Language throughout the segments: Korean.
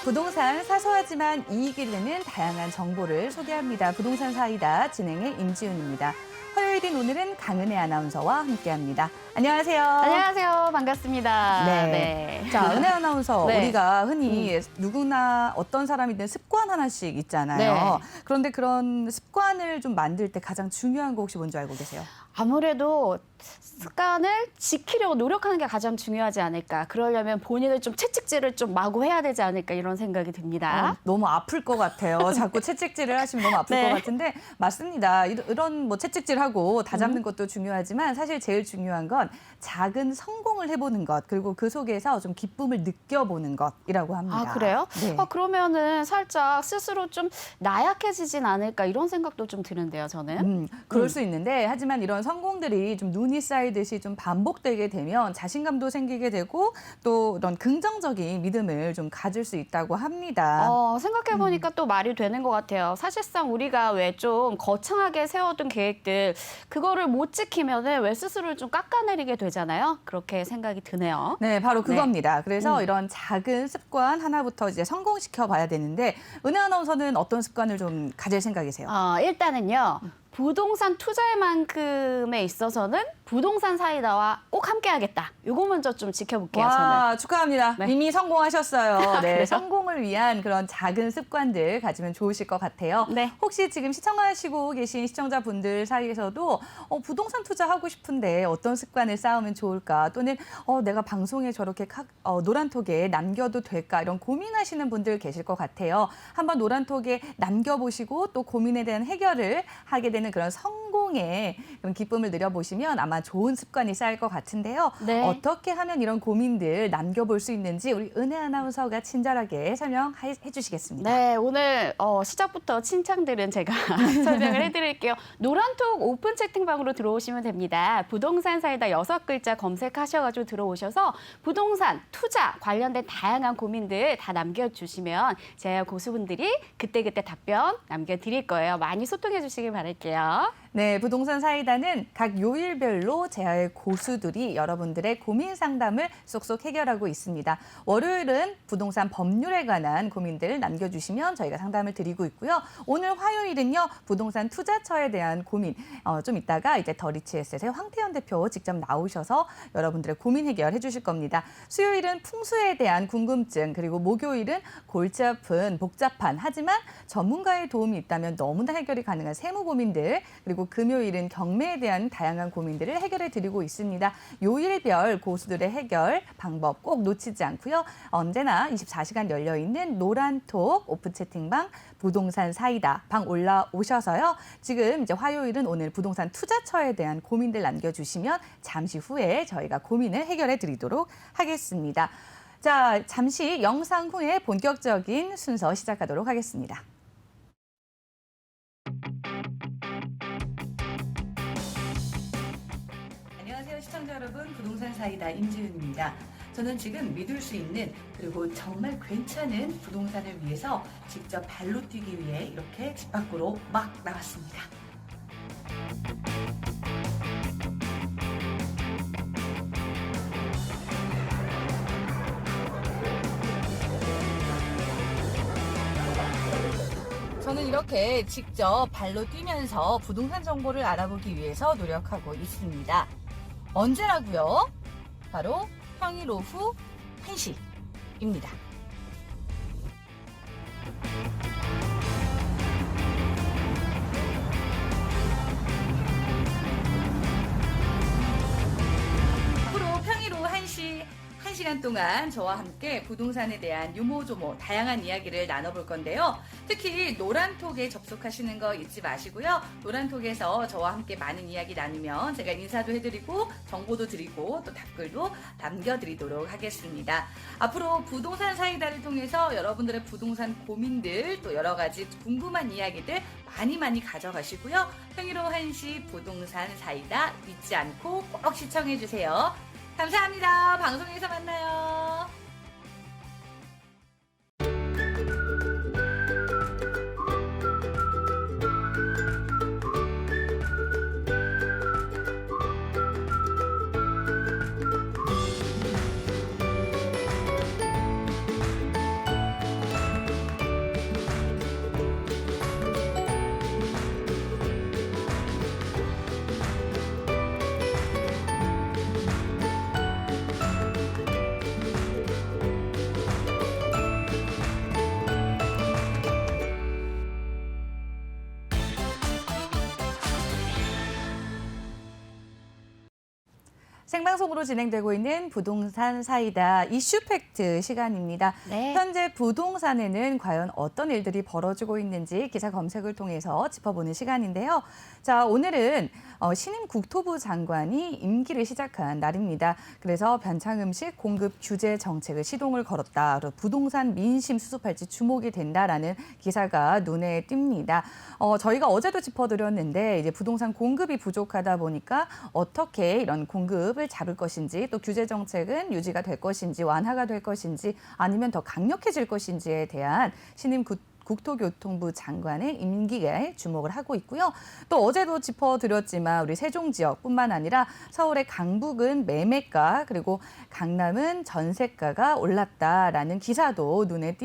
부동산 사소하지만 이익이 되는 다양한 정보를 소개합니다. 부동산 사이다 진행의 임지훈입니다. 화요일인 오늘은 강은혜 아나운서와 함께합니다. 안녕하세요. 안녕하세요. 반갑습니다. 네. 자, 은혜 아나운서, 네. 우리가 흔히 누구나 어떤 사람이든 습관 하나씩 있잖아요. 네. 그런데 그런 습관을 좀 만들 때 가장 중요한 거 혹시 뭔지 알고 계세요? 아무래도 습관을 지키려고 노력하는 게 가장 중요하지 않을까. 그러려면 본인을 좀 채찍질을 좀 마구 해야 되지 않을까 이런 생각이 듭니다. 너무 아플 것 같아요. 자꾸 채찍질을 하시면 너무 아플 네. 것 같은데 맞습니다. 이런 뭐 채찍질하고 다잡는 것도 중요하지만 사실 제일 중요한 건 작은 성공을 해보는 것 그리고 그 속에서 좀 기쁨을 느껴보는 것이라고 합니다. 아, 그래요? 네. 그러면은 살짝 스스로 좀 나약해지진 않을까 이런 생각도 좀 드는데요, 저는. 그럴 수 있는데 하지만 이런 성공들이 좀 눈이 쌓이듯이 좀 반복되게 되면 자신감도 생기게 되고 또 이런 긍정적인 믿음을 좀 가질 수 있다고 합니다. 생각해보니까 또 말이 되는 것 같아요. 사실상 우리가 왜 좀 거창하게 세워둔 계획들 그거를 못 지키면은 왜 스스로를 좀 깎아내리게 되잖아요. 그렇게 생각이 드네요. 네, 바로 네. 그겁니다. 그래서 이런 작은 습관 하나부터 이제 성공시켜 봐야 되는데 은혜 아나운서는 어떤 습관을 좀 가질 생각이세요? 일단은요. 부동산 투자만큼에 있어서는 부동산 사이다와 꼭 함께하겠다. 요거 먼저 좀 지켜볼게요, 저는. 와, 축하합니다. 네. 이미 성공하셨어요. 네, 그래요? 성공을 위한 그런 작은 습관들 가지면 좋으실 것 같아요. 네. 혹시 지금 시청하시고 계신 시청자분들 사이에서도 부동산 투자하고 싶은데 어떤 습관을 쌓으면 좋을까? 또는 내가 방송에 저렇게 노란톡에 남겨도 될까? 이런 고민하시는 분들 계실 것 같아요. 한번 노란톡에 남겨보시고 또 고민에 대한 해결을 하게 되는 그런 성공의 그런 기쁨을 누려보시면 아마 좋은 습관이 쌓일 것 같은데요. 네. 어떻게 하면 이런 고민들 남겨볼 수 있는지 우리 은혜 아나운서가 친절하게 설명해 주시겠습니다. 네, 오늘 시작부터 칭찬들은 제가 설명을 해드릴게요. 노란톡 오픈 채팅방으로 들어오시면 됩니다. 부동산 사이다 6글자 검색하셔가지고 들어오셔서 부동산, 투자 관련된 다양한 고민들 다 남겨주시면 제가 고수분들이 그때그때 답변 남겨드릴 거예요. 많이 소통해 주시길 바랄게요. 네, 부동산 사이다는 각 요일별로 제야의 고수들이 여러분들의 고민 상담을 쏙쏙 해결하고 있습니다. 월요일은 부동산 법률에 관한 고민들 남겨주시면 저희가 상담을 드리고 있고요. 오늘 화요일은요, 부동산 투자처에 대한 고민. 좀 이따가 이제 더 리치에셋의 황태현 대표 직접 나오셔서 여러분들의 고민 해결해 주실 겁니다. 수요일은 풍수에 대한 궁금증, 그리고 목요일은 골치 아픈 복잡한 하지만 전문가의 도움이 있다면 너무나 해결이 가능한 세무 고민들, 그리고 금요일은 경매에 대한 다양한 고민들을 해결해 드리고 있습니다. 요일별 고수들의 해결 방법 꼭 놓치지 않고요. 언제나 24시간 열려있는 노란톡 오픈 채팅방 부동산 사이다 방 올라오셔서요. 지금 이제 화요일은 오늘 부동산 투자처에 대한 고민들 남겨주시면 잠시 후에 저희가 고민을 해결해 드리도록 하겠습니다. 자, 잠시 영상 후에 본격적인 순서 시작하도록 하겠습니다. 안녕하세요, 시청자 여러분. 부동산 사이다 임지훈입니다. 저는 지금 믿을 수 있는 그리고 정말 괜찮은 부동산을 위해서 직접 발로 뛰기 위해 이렇게 집 밖으로 막 나왔습니다. 저는 이렇게 직접 발로 뛰면서 부동산 정보를 알아보기 위해서 노력하고 있습니다. 언제라고요? 바로 평일 오후 1시입니다. 앞으로 평일 오후 1시간 동안 저와 함께 부동산에 대한 유모조모 다양한 이야기를 나눠볼 건데요. 특히 노란톡에 접속하시는 거 잊지 마시고요. 노란톡에서 저와 함께 많은 이야기 나누면 제가 인사도 해드리고 정보도 드리고 또 답글도 남겨드리도록 하겠습니다. 앞으로 부동산 사이다를 통해서 여러분들의 부동산 고민들 또 여러 가지 궁금한 이야기들 많이 가져가시고요. 평일 오후 1시 부동산 사이다 잊지 않고 꼭 시청해주세요. 감사합니다. 방송에서 만나요. 생방송으로 진행되고 있는 부동산 사이다 이슈 팩트 시간입니다. 네. 현재 부동산에는 과연 어떤 일들이 벌어지고 있는지 기사 검색을 통해서 짚어보는 시간인데요. 자, 오늘은 신임 국토부 장관이 임기를 시작한 날입니다. 그래서 변창흠식 공급 규제 정책을 시동을 걸었다. 부동산 민심 수습할지 주목이 된다라는 기사가 눈에 띕니다. 저희가 어제도 짚어드렸는데 이제 부동산 공급이 부족하다 보니까 어떻게 이런 공급을 잡을 것인지 또 규제 정책은 유지가 될 것인지 완화가 될 것인지 아니면 더 강력해질 것인지에 대한 신임 국토교통부 장관의 임기에 주목을 하고 있고요. 또 어제도 짚어드렸지만 우리 세종 지역뿐만 아니라 서울의 강북은 매매가 그리고 강남은 전세가가 올랐다라는 기사도 눈에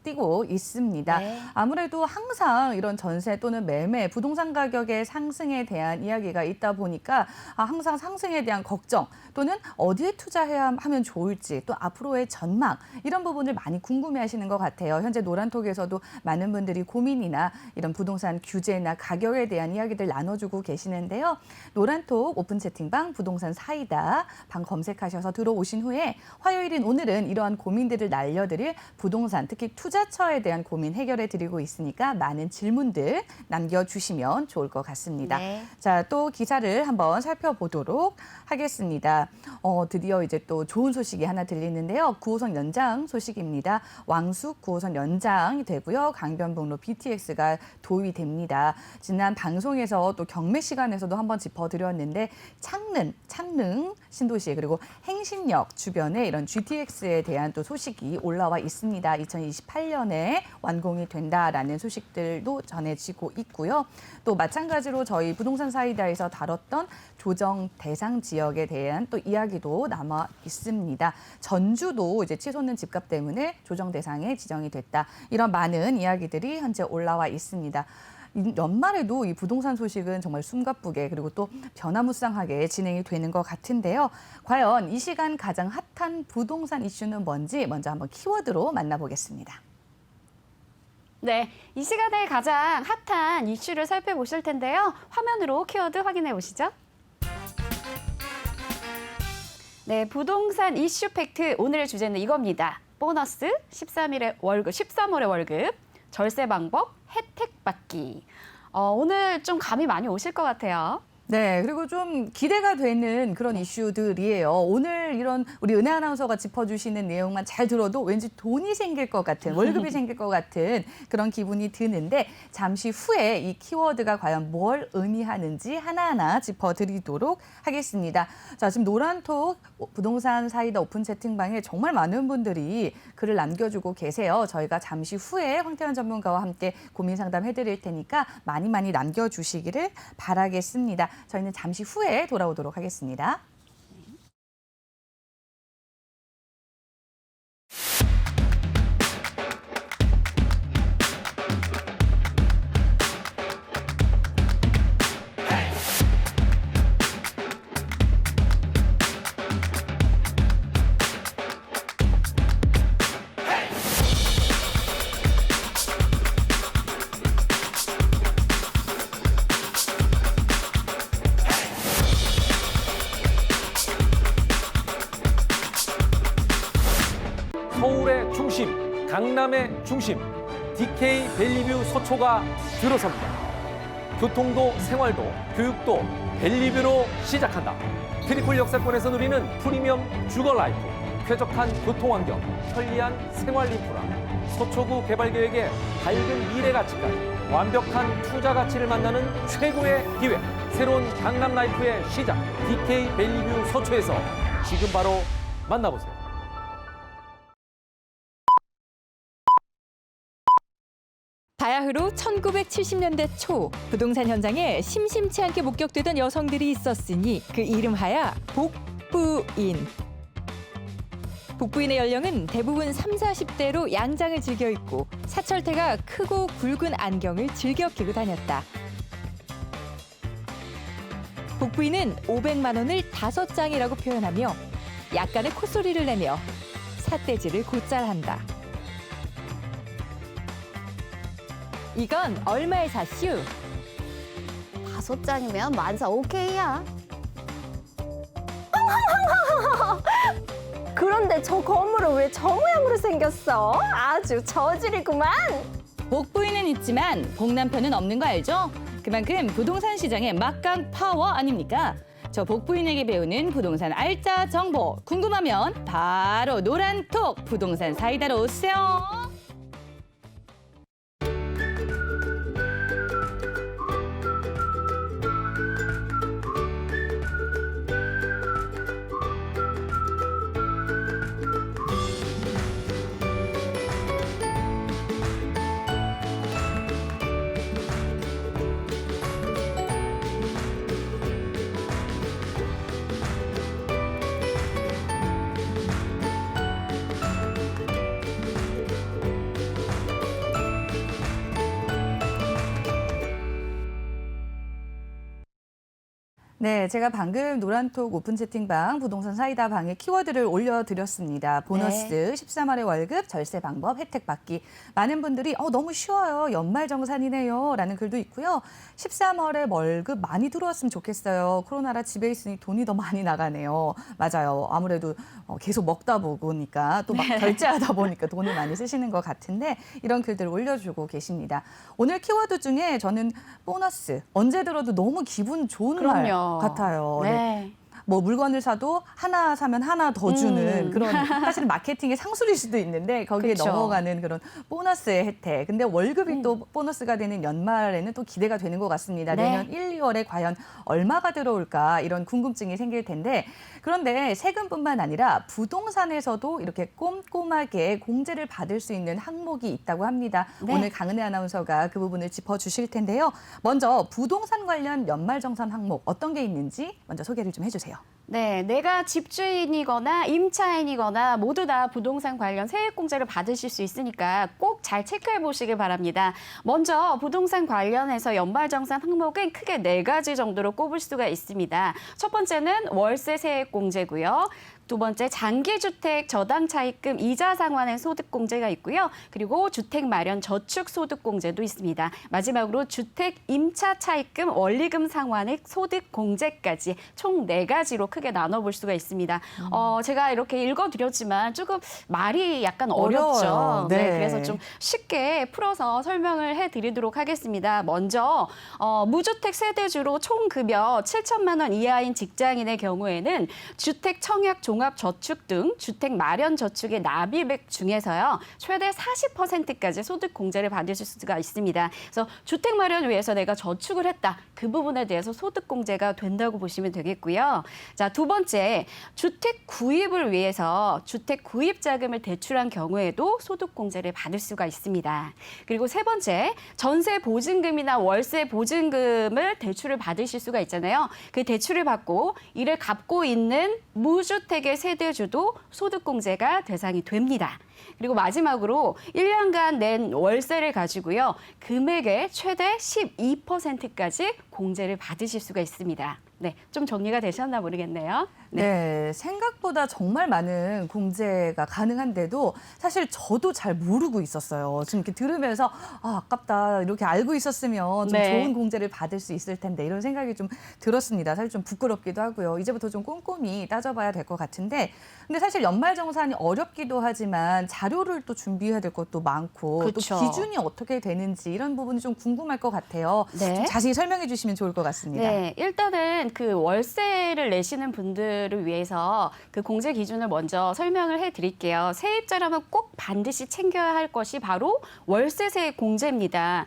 띄고 있습니다. 네. 아무래도 항상 이런 전세 또는 매매, 부동산 가격의 상승에 대한 이야기가 있다 보니까 항상 상승에 대한 걱정 또는 어디에 투자해야 하면 좋을지 또 앞으로의 전망 이런 부분을 많이 궁금해하시는 것 같아요. 현재 노란톡에서도 많은 분들이 고민이나 이런 부동산 규제나 가격에 대한 이야기들 나눠주고 계시는데요. 노란톡 오픈 채팅방 부동산 사이다 방 검색하셔서 들어오신 후에 화요일인 오늘은 이러한 고민들을 날려드릴 부동산 특히 투자처에 대한 고민 해결해 드리고 있으니까 많은 질문들 남겨주시면 좋을 것 같습니다. 네. 자, 또 기사를 한번 살펴보도록 하겠습니다. 드디어 이제 또 좋은 소식이 하나 들리는데요. 9호선 연장 소식입니다. 왕숙 9호선 연장이 되고요. 강변북로 BTX가 도입이 됩니다. 지난 방송에서 또 경매 시간에서도 한번 짚어드렸는데 창릉 신도시 그리고 행신역 주변에 이런 GTX에 대한 또 소식이 올라와 있습니다. 2028년에 완공이 된다라는 소식들도 전해지고 있고요. 또 마찬가지로 저희 부동산 사이다에서 다뤘던 조정 대상 지역에 대한 또 이야기도 남아 있습니다. 전주도 이제 치솟는 집값 때문에 조정 대상에 지정이 됐다. 이런 많은 이야기들이 현재 올라와 있습니다. 연말에도 이 부동산 소식은 정말 숨가쁘게 그리고 또 변화무쌍하게 진행이 되는 것 같은데요. 과연 이 시간 가장 핫한 부동산 이슈는 뭔지 먼저 한번 키워드로 만나보겠습니다. 네, 이 시간에 가장 핫한 이슈를 살펴보실 텐데요. 화면으로 키워드 확인해 보시죠. 네, 부동산 이슈 팩트 오늘의 주제는 이겁니다. 보너스, 13월의 월급, 절세 방법, 혜택 받기. 오늘 좀 감이 많이 오실 것 같아요. 네, 그리고 좀 기대가 되는 그런 이슈들이에요. 오늘 이런 우리 은혜 아나운서가 짚어주시는 내용만 잘 들어도 왠지 돈이 생길 것 같은, 월급이 생길 것 같은 그런 기분이 드는데 잠시 후에 이 키워드가 과연 뭘 의미하는지 하나하나 짚어드리도록 하겠습니다. 자, 지금 노란톡 부동산 사이다 오픈 채팅방에 정말 많은 분들이 글을 남겨주고 계세요. 저희가 잠시 후에 황태환 전문가와 함께 고민 상담해드릴 테니까 많이 남겨주시기를 바라겠습니다. 저희는 잠시 후에 돌아오도록 하겠습니다. 서울의 중심, 강남의 중심, DK 밸리뷰 서초가 들어섭니다. 교통도 생활도 교육도 밸리뷰로 시작한다. 트리플 역사권에서 누리는 프리미엄 주거 라이프, 쾌적한 교통환경, 편리한 생활 인프라, 서초구 개발 계획의 밝은 미래 가치까지 완벽한 투자 가치를 만나는 최고의 기회. 새로운 강남 라이프의 시작, DK 밸리뷰 서초에서 지금 바로 만나보세요. 바야흐로 1970년대 초 부동산 현장에 심심치 않게 목격되던 여성들이 있었으니 그 이름하야 복부인. 복부인의 연령은 대부분 30, 40대로 양장을 즐겨 입고 사철태가 크고 굵은 안경을 즐겨 끼고 다녔다. 복부인은 500만 원을 5장이라고 표현하며 약간의 콧소리를 내며 삿대질을 곧잘 한다. 이건 얼마에 샀슈? 5장이면 만사 오케이야. 그런데 저 건물은 왜 저 모양으로 생겼어? 아주 저질이구만. 복부인은 있지만 복남편은 없는 거 알죠? 그만큼 부동산 시장의 막강 파워 아닙니까? 저 복부인에게 배우는 부동산 알짜 정보 궁금하면 바로 노란톡 부동산 사이다로 오세요. 네, 제가 방금 노란톡 오픈 채팅방 부동산 사이다 방에 키워드를 올려드렸습니다. 보너스, 13월의 월급, 절세 방법, 혜택 받기. 많은 분들이 너무 쉬워요. 연말정산이네요. 라는 글도 있고요. 13월에 월급 많이 들어왔으면 좋겠어요. 코로나라 집에 있으니 돈이 더 많이 나가네요. 맞아요. 아무래도 계속 먹다 보니까 또 막 결제하다 보니까 돈을 많이 쓰시는 것 같은데 이런 글들을 올려주고 계십니다. 오늘 키워드 중에 저는 보너스, 언제 들어도 너무 기분 좋은 말 같아요. 네. 뭐 물건을 사도 하나 사면 하나 더 주는 그런 사실은 마케팅의 상술일 수도 있는데 거기에 그쵸. 넘어가는 그런 보너스의 혜택. 근데 월급이 또 보너스가 되는 연말에는 또 기대가 되는 것 같습니다. 네. 내년 1, 2월에 과연 얼마가 들어올까 이런 궁금증이 생길 텐데 그런데 세금뿐만 아니라 부동산에서도 이렇게 꼼꼼하게 공제를 받을 수 있는 항목이 있다고 합니다. 네. 오늘 강은혜 아나운서가 그 부분을 짚어주실 텐데요. 먼저 부동산 관련 연말정산 항목 어떤 게 있는지 먼저 소개를 좀 해주세요. 네, 내가 집주인이거나 임차인이거나 모두 다 부동산 관련 세액공제를 받으실 수 있으니까 꼭 잘 체크해 보시길 바랍니다. 먼저 부동산 관련해서 연말정산 항목은 크게 4가지 정도로 꼽을 수가 있습니다. 첫 번째는 월세 세액공제고요. 두 번째, 장기주택 저당차입금 이자 상환의 소득공제가 있고요. 그리고 주택 마련 저축 소득공제도 있습니다. 마지막으로 주택 임차 차입금 원리금 상환의 소득공제까지 총 4가지로 크게 나눠볼 수가 있습니다. 제가 이렇게 읽어드렸지만 조금 말이 약간 어렵죠. 어려워요. 네, 네. 그래서 좀 쉽게 풀어서 설명을 해드리도록 하겠습니다. 먼저 무주택 세대주로 총 급여 7천만 원 이하인 직장인의 경우에는 주택 청약 종합저축 등 주택 마련 저축의 납입액 중에서요. 최대 40%까지 소득 공제를 받으실 수가 있습니다. 그래서 주택 마련을 위해서 내가 저축을 했다. 그 부분에 대해서 소득 공제가 된다고 보시면 되겠고요. 자, 두 번째, 주택 구입을 위해서 주택 구입 자금을 대출한 경우에도 소득 공제를 받을 수가 있습니다. 그리고 세 번째, 전세 보증금이나 월세 보증금을 대출을 받으실 수가 있잖아요. 그 대출을 받고 이를 갚고 있는 무주택의 세대주도 소득공제가 대상이 됩니다. 그리고 마지막으로 1년간 낸 월세를 가지고요. 금액의 최대 12%까지 공제를 받으실 수가 있습니다. 네, 좀 정리가 되셨나 모르겠네요. 네, 생각보다 정말 많은 공제가 가능한데도 사실 저도 잘 모르고 있었어요. 지금 이렇게 들으면서 아깝다. 이렇게 알고 있었으면 좀 네. 좋은 공제를 받을 수 있을 텐데 이런 생각이 좀 들었습니다. 사실 좀 부끄럽기도 하고요. 이제부터 좀 꼼꼼히 따져봐야 될 것 같은데 근데 사실 연말정산이 어렵기도 하지만 자료를 또 준비해야 될 것도 많고 그쵸. 또 기준이 어떻게 되는지 이런 부분이 좀 궁금할 것 같아요. 네. 좀 자세히 설명해 주시면 좋을 것 같습니다. 네, 일단은 그 월세를 내시는 분들을 위해서 그 공제 기준을 먼저 설명을 해드릴게요. 세입자라면 꼭 반드시 챙겨야 할 것이 바로 월세세 공제입니다.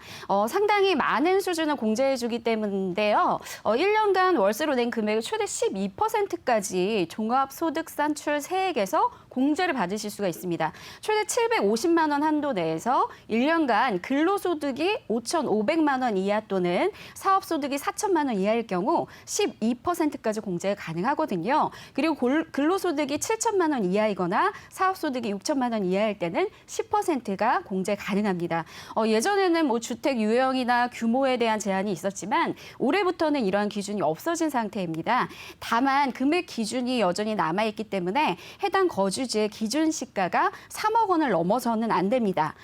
상당히 많은 수준을 공제해주기 때문인데요. 1년간 월세로 낸 금액의 최대 12%까지 종합소득산출 세액에서 공제를 받으실 수가 있습니다. 최대 750만 원 한도 내에서 1년간 근로소득이 5,500만 원 이하 또는 사업소득이 4천만 원 이하일 경우 12%까지 공제가 가능하거든요. 그리고 근로소득이 7천만 원 이하이거나 사업소득이 6천만 원 이하일 때는 10%가 공제 가능합니다. 예전에는 뭐 주택 유형이나 규모에 대한 제한이 있었지만 올해부터는 이러한 기준이 없어진 상태입니다. 다만 금액 기준이 여전히 남아있기 때문에 해당 거주 거주지의 기준 시가가 3억 원을 넘어서는 안 됩니다.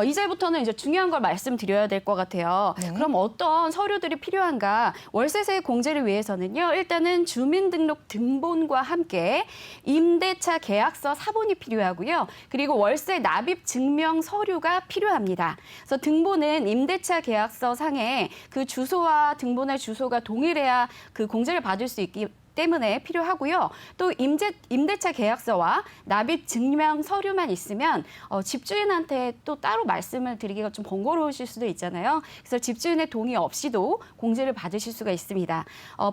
이제부터는 이제 중요한 걸 말씀드려야 될 것 같아요. 네. 그럼 어떤 서류들이 필요한가? 월세세 공제를 위해서는요. 일단은 주민등록 등본과 함께 임대차 계약서 사본이 필요하고요. 그리고 월세 납입 증명 서류가 필요합니다. 그래서 등본은 임대차 계약서 상에 그 주소와 등본의 주소가 동일해야 그 공제를 받을 수 있기 때문에 필요하고요. 또 임대차 계약서와 납입 증명 서류만 있으면 집주인한테 또 따로 말씀을 드리기가 좀 번거로우실 수도 있잖아요. 그래서 집주인의 동의 없이도 공제를 받으실 수가 있습니다.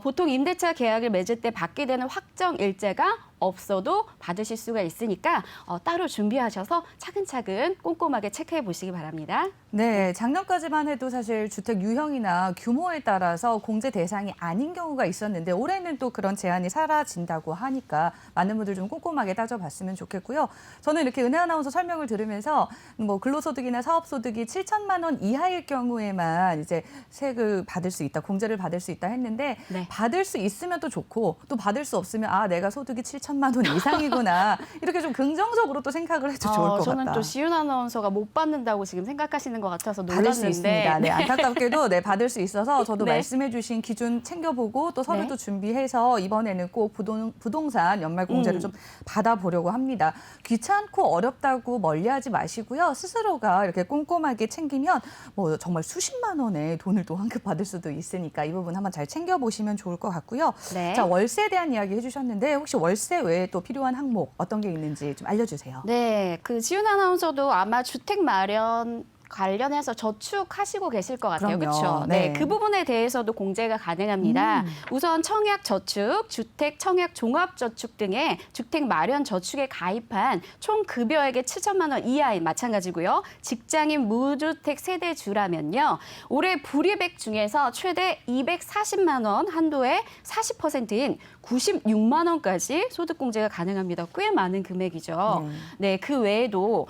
보통 임대차 계약을 맺을 때 받게 되는 확정 일자가 없어도 받으실 수가 있으니까 따로 준비하셔서 차근차근 꼼꼼하게 체크해 보시기 바랍니다. 네, 작년까지만 해도 사실 주택 유형이나 규모에 따라서 공제 대상이 아닌 경우가 있었는데 올해는 또 그런 제한이 사라진다고 하니까 많은 분들 좀 꼼꼼하게 따져봤으면 좋겠고요. 저는 이렇게 은혜 아나운서 설명을 들으면서 뭐 근로소득이나 사업소득이 7천만 원 이하일 경우에만 이제 세금 받을 수 있다, 공제를 받을 수 있다 했는데 네. 받을 수 있으면 또 좋고 또 받을 수 없으면 아, 내가 소득이 7천만 원 이상이구나 이렇게 좀 긍정적으로 또 생각을 해도 좋을 것 같다. 저는 또 시윤 아나운서가 못 받는다고 지금 생각하시는 것 같아서 놀랐는데. 받을 수 있습니다. 네, 안타깝게도 네, 받을 수 있어서 저도 네. 말씀해주신 기준 챙겨보고 또 서류도 네. 준비해서 이번에는 꼭 부동산 연말 공제를 좀 받아보려고 합니다. 귀찮고 어렵다고 멀리하지 마시고요. 스스로가 이렇게 꼼꼼하게 챙기면 뭐 정말 수십만 원의 돈을 또 환급 받을 수도 있으니까 이 부분 한번 잘 챙겨보시면 좋을 것 같고요. 네. 자, 월세에 대한 이야기 해주셨는데 혹시 월세 외에 또 필요한 항목 어떤 게 있는지 좀 알려주세요. 네, 그 지훈 아나운서도 아마 주택 마련 관련해서 저축하시고 계실 것 같아요. 그럼요. 그렇죠? 네. 네, 그 부분에 대해서도 공제가 가능합니다. 우선 청약저축, 주택청약종합저축 등의 주택 마련 저축에 가입한 총 급여액의 7천만 원 이하인 마찬가지고요. 직장인 무주택 세대주라면요. 올해 불이익액 중에서 최대 240만 원 한도의 40%인 96만 원까지 소득공제가 가능합니다. 꽤 많은 금액이죠. 네, 그 외에도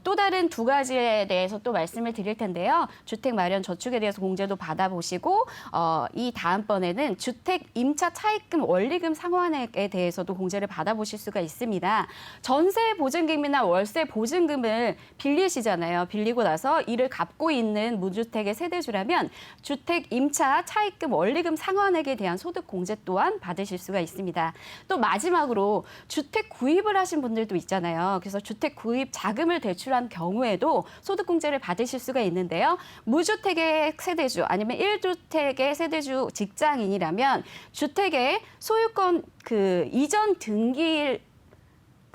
또 다른 두 가지에 대해서 또 말씀을 드릴 텐데요. 주택 마련 저축에 대해서 공제도 받아보시고 이 다음번에는 주택 임차 차입금 원리금 상환액에 대해서도 공제를 받아보실 수가 있습니다. 전세 보증금이나 월세 보증금을 빌리시잖아요. 빌리고 나서 이를 갚고 있는 무주택의 세대주라면 주택 임차 차입금 원리금 상환액에 대한 소득 공제 또한 받으실 수가 있습니다. 또 마지막으로 주택 구입을 하신 분들도 있잖아요. 그래서 주택 구입 자금을 대출한 경우에도 소득 공제를 받으실 수가 있는데요. 무주택의 세대주 아니면 1주택의 세대주 직장인이라면 주택의 소유권 그 이전 등기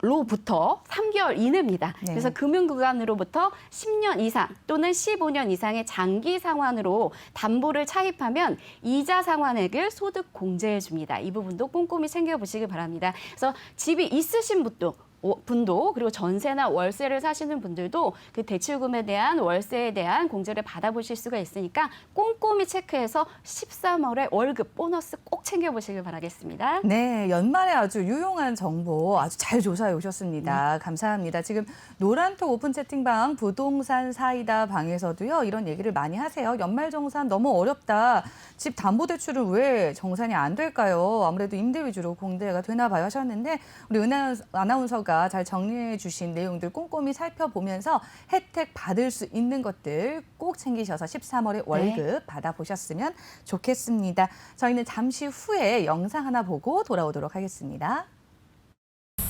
로부터 3개월 이내입니다. 네. 그래서 금융기관으로부터 10년 이상 또는 15년 이상의 장기 상환으로 담보를 차입하면 이자 상환액을 소득 공제해 줍니다. 이 부분도 꼼꼼히 챙겨보시기 바랍니다. 그래서 집이 있으신 분도 그리고 전세나 월세를 사시는 분들도 그 대출금에 대한 월세에 대한 공제를 받아보실 수가 있으니까 꼼꼼히 체크해서 13월에 월급 보너스 꼭 챙겨보시길 바라겠습니다. 네, 연말에 아주 유용한 정보 아주 잘 조사해 오셨습니다. 감사합니다. 지금 노란톡 오픈 채팅방 부동산 사이다 방에서도요, 이런 얘기를 많이 하세요. 연말 정산 너무 어렵다. 집 담보대출은 왜 정산이 안 될까요? 아무래도 임대 위주로 공제가 되나 봐요 하셨는데 우리 은하 아나운서가 잘 정리해 주신 내용들 꼼꼼히 살펴보면서 혜택 받을 수 있는 것들 꼭 챙기셔서 13월에 월급 받아보셨으면 좋겠습니다. 저희는 잠시 후에 영상 하나 보고 돌아오도록 하겠습니다.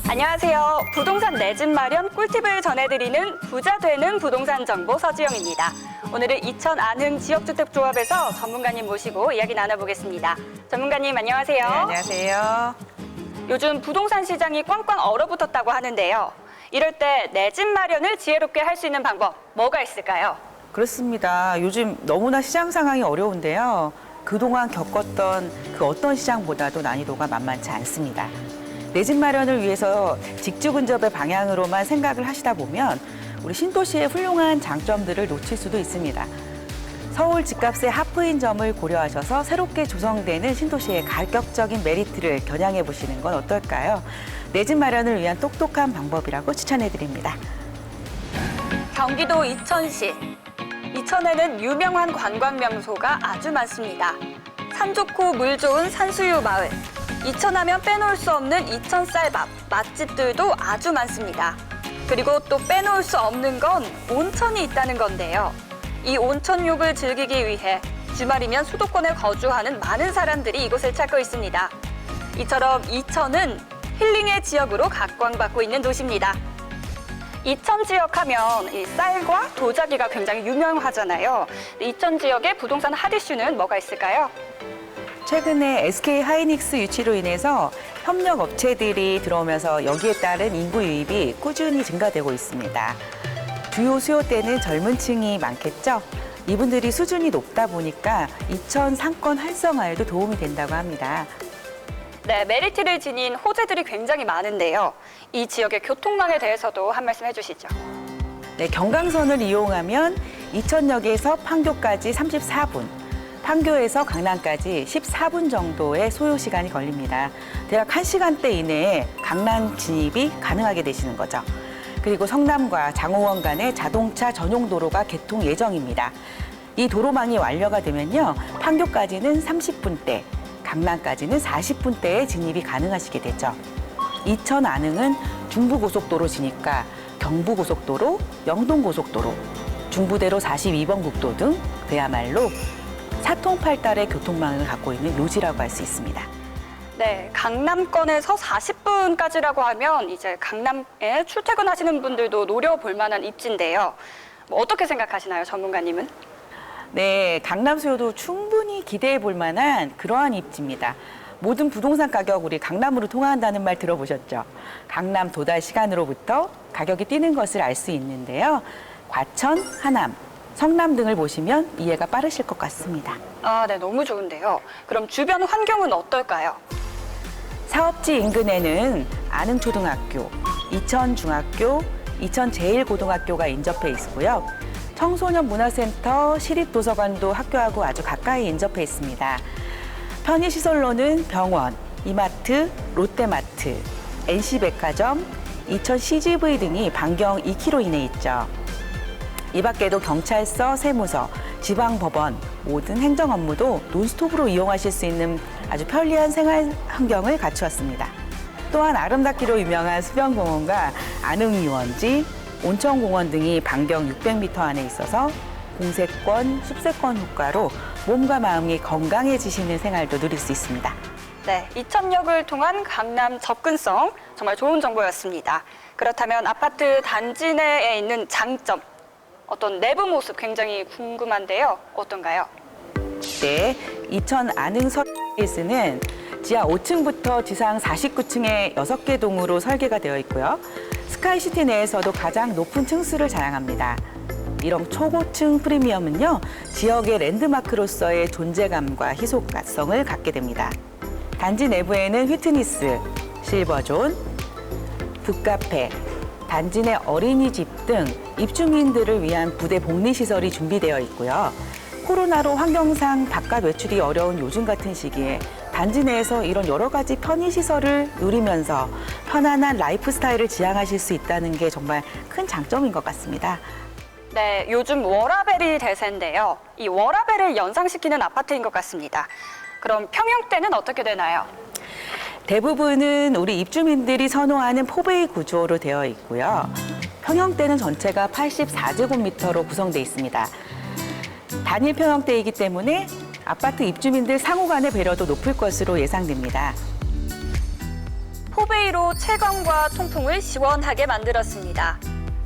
안녕하세요. 부동산 내 집 마련 꿀팁을 전해드리는 부자 되는 부동산 정보 서지영입니다. 오늘은 이천 안흥 지역주택조합에서 전문가님 모시고 이야기 나눠보겠습니다. 전문가님 안녕하세요. 네, 안녕하세요. 요즘 부동산 시장이 꽝꽝 얼어붙었다고 하는데요. 이럴 때 내 집 마련을 지혜롭게 할 수 있는 방법 뭐가 있을까요? 그렇습니다. 요즘 너무나 시장 상황이 어려운데요. 그동안 겪었던 그 어떤 시장보다도 난이도가 만만치 않습니다. 내 집 마련을 위해서 직주 근접의 방향으로만 생각을 하시다 보면 우리 신도시의 훌륭한 장점들을 놓칠 수도 있습니다. 서울 집값의 하프인 점을 고려하셔서 새롭게 조성되는 신도시의 가격적인 메리트를 겨냥해 보시는 건 어떨까요? 내 집 마련을 위한 똑똑한 방법이라고 추천해 드립니다. 경기도 이천시. 이천에는 유명한 관광 명소가 아주 많습니다. 산 좋고 물 좋은 산수유 마을, 이천하면 빼놓을 수 없는 이천 쌀밥, 맛집들도 아주 많습니다. 그리고 또 빼놓을 수 없는 건 온천이 있다는 건데요. 이 온천욕을 즐기기 위해 주말이면 수도권에 거주하는 많은 사람들이 이곳을 찾고 있습니다. 이처럼 이천은 힐링의 지역으로 각광받고 있는 도시입니다. 이천 지역 하면 이 쌀과 도자기가 굉장히 유명하잖아요. 이천 지역의 부동산 핫 이슈는 뭐가 있을까요? 최근에 SK 하이닉스 유치로 인해서 협력 업체들이 들어오면서 여기에 따른 인구 유입이 꾸준히 증가되고 있습니다. 주요 수요대는 젊은 층이 많겠죠? 이분들이 수준이 높다 보니까 이천 상권 활성화에도 도움이 된다고 합니다. 네, 메리트를 지닌 호재들이 굉장히 많은데요. 이 지역의 교통망에 대해서도 한 말씀 해주시죠. 네, 경강선을 이용하면 이천역에서 판교까지 34분, 판교에서 강남까지 14분 정도의 소요 시간이 걸립니다. 대략 1시간대 이내에 강남 진입이 가능하게 되시는 거죠. 그리고 성남과 장호원 간의 자동차 전용 도로가 개통 예정입니다. 이 도로망이 완료가 되면요, 판교까지는 30분대, 강남까지는 40분대에 진입이 가능하시게 되죠. 이천 안흥은 중부고속도로지니까 경부고속도로, 영동고속도로, 중부대로 42번 국도 등 그야말로 사통팔달의 교통망을 갖고 있는 요지라고 할 수 있습니다. 네, 강남권에서 40분까지라고 하면 이제 강남에 출퇴근하시는 분들도 노려볼 만한 입지인데요. 어떻게 생각하시나요, 전문가님은? 네, 강남 수요도 충분히 기대해 볼 만한 그러한 입지입니다. 모든 부동산 가격 우리 강남으로 통화한다는 말 들어보셨죠? 강남 도달 시간으로부터 가격이 뛰는 것을 알 수 있는데요. 과천, 하남, 성남 등을 보시면 이해가 빠르실 것 같습니다. 아, 네, 너무 좋은데요. 그럼 주변 환경은 어떨까요? 사업지 인근에는 안흥초등학교, 이천중학교, 이천제일고등학교가 인접해 있고요. 청소년 문화센터, 시립도서관도 학교하고 아주 가까이 인접해 있습니다. 편의시설로는 병원, 이마트, 롯데마트, NC백화점, 이천 CGV 등이 반경 2km 이내에 있죠. 이 밖에도 경찰서, 세무서, 지방법원, 모든 행정 업무도 논스톱으로 이용하실 수 있는 아주 편리한 생활 환경을 갖추었습니다. 또한 아름답기로 유명한 수변공원과 안흥유원지, 온천공원 등이 반경 600m 안에 있어서 공세권, 숲세권 효과로 몸과 마음이 건강해지시는 생활도 누릴 수 있습니다. 네, 이천역을 통한 강남 접근성 정말 좋은 정보였습니다. 그렇다면 아파트 단지 내에 있는 장점, 어떤 내부 모습 굉장히 궁금한데요. 어떤가요? 네, 이천 안흥서힐스는 지하 5층부터 지상 49층의 6개 동으로 설계가 되어 있고요. 스카이시티 내에서도 가장 높은 층수를 자랑합니다. 이런 초고층 프리미엄은요, 지역의 랜드마크로서의 존재감과 희소성을 갖게 됩니다. 단지 내부에는 휘트니스, 실버존, 북카페, 단지 내 어린이집 등 입주민들을 위한 부대 복리시설이 준비되어 있고요. 코로나로 환경상 바깥 외출이 어려운 요즘 같은 시기에 단지 내에서 이런 여러 가지 편의시설을 누리면서 편안한 라이프 스타일을 지향하실 수 있다는 게 정말 큰 장점인 것 같습니다. 네, 요즘 워라밸이 대세인데요. 이 워라밸을 연상시키는 아파트인 것 같습니다. 그럼 평형대는 어떻게 되나요? 대부분은 우리 입주민들이 선호하는 포베이 구조로 되어 있고요. 평형대는 전체가 84제곱미터로 구성되어 있습니다. 단일 평형대이기 때문에 아파트 입주민들 상호 간의 배려도 높을 것으로 예상됩니다. 포베이로 채광과 통풍을 시원하게 만들었습니다.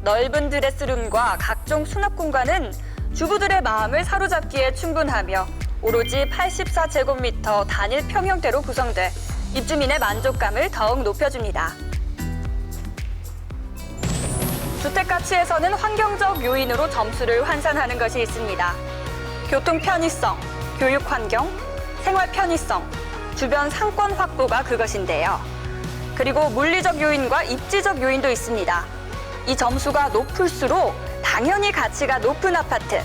넓은 드레스룸과 각종 수납 공간은 주부들의 마음을 사로잡기에 충분하며 오로지 84제곱미터 단일 평형대로 구성돼 입주민의 만족감을 더욱 높여줍니다. 주택가치에서는 환경적 요인으로 점수를 환산하는 것이 있습니다. 교통 편의성, 교육 환경, 생활 편의성, 주변 상권 확보가 그것인데요. 그리고 물리적 요인과 입지적 요인도 있습니다. 이 점수가 높을수록 당연히 가치가 높은 아파트,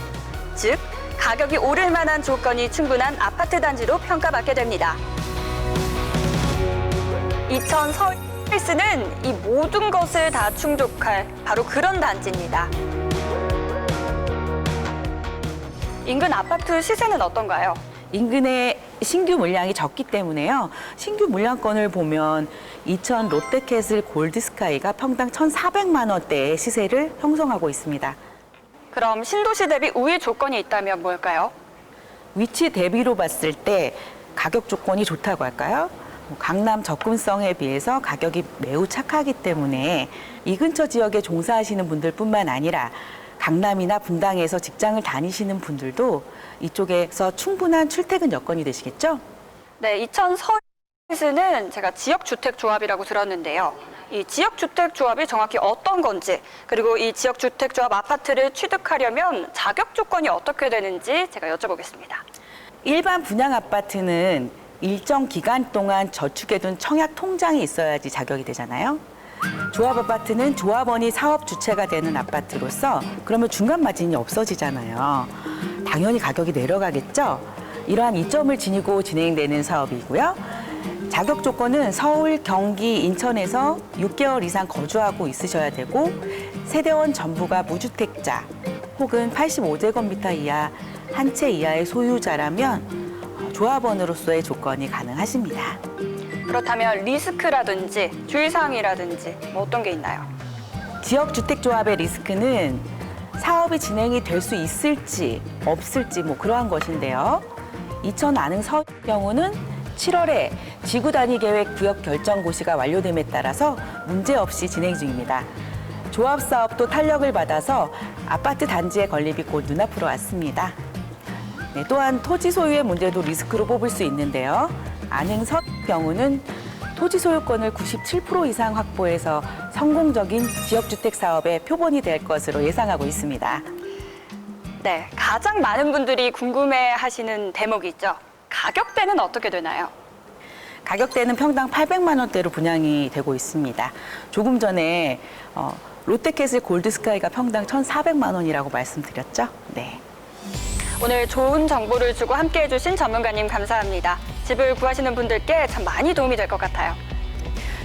즉 가격이 오를 만한 조건이 충분한 아파트 단지로 평가받게 됩니다. 이천 서울힐스는 이 모든 것을 다 충족할 바로 그런 단지입니다. 인근 아파트 시세는 어떤가요? 인근에 신규 물량이 적기 때문에요. 신규 물량권을 보면 이천 롯데캐슬 골드스카이가 평당 1,400만 원대의 시세를 형성하고 있습니다. 그럼 신도시 대비 우위 조건이 있다면 뭘까요? 위치 대비로 봤을 때 가격 조건이 좋다고 할까요? 강남 접근성에 비해서 가격이 매우 착하기 때문에 이 근처 지역에 종사하시는 분들뿐만 아니라 강남이나 분당에서 직장을 다니시는 분들도 이쪽에서 충분한 출퇴근 여건이 되시겠죠? 네, 이천 서울시는 제가 지역주택조합이라고 들었는데요. 이 지역주택조합이 정확히 어떤 건지, 그리고 이 지역주택조합 아파트를 취득하려면 자격 조건이 어떻게 되는지 제가 여쭤보겠습니다. 일반 분양 아파트는 일정 기간 동안 저축해둔 청약 통장이 있어야지 자격이 되잖아요. 조합 아파트는 조합원이 사업 주체가 되는 아파트로서 그러면 중간 마진이 없어지잖아요. 당연히 가격이 내려가겠죠. 이러한 이점을 지니고 진행되는 사업이고요. 자격 조건은 서울, 경기, 인천에서 6개월 이상 거주하고 있으셔야 되고 세대원 전부가 무주택자 혹은 85제곱미터 이하 한 채 이하의 소유자라면 조합원으로서의 조건이 가능하십니다. 그렇다면 리스크라든지 주의사항이라든지 뭐 어떤 게 있나요? 지역주택조합의 리스크는 사업이 진행이 될 수 있을지 없을지 뭐 그러한 것인데요. 이천 안흥 서울 경우는 7월에 지구 단위 계획 구역 결정 고시가 완료됨에 따라서 문제없이 진행 중입니다. 조합 사업도 탄력을 받아서 아파트 단지의 건립이 곧 눈앞으로 왔습니다. 네, 또한 토지 소유의 문제도 리스크로 뽑을 수 있는데요. 안흥 서울 경우는 토지 소유권을 97% 이상 확보해서 성공적인 지역주택 사업의 표본이 될 것으로 예상하고 있습니다. 네, 가장 많은 분들이 궁금해하시는 대목이 있죠. 가격대는 어떻게 되나요? 가격대는 평당 800만 원대로 분양이 되고 있습니다. 조금 전에 롯데캐슬 골드스카이가 평당 1,400만 원이라고 말씀드렸죠? 네. 오늘 좋은 정보를 주고 함께해 주신 전문가님 감사합니다. 집을 구하시는 분들께 참 많이 도움이 될 것 같아요.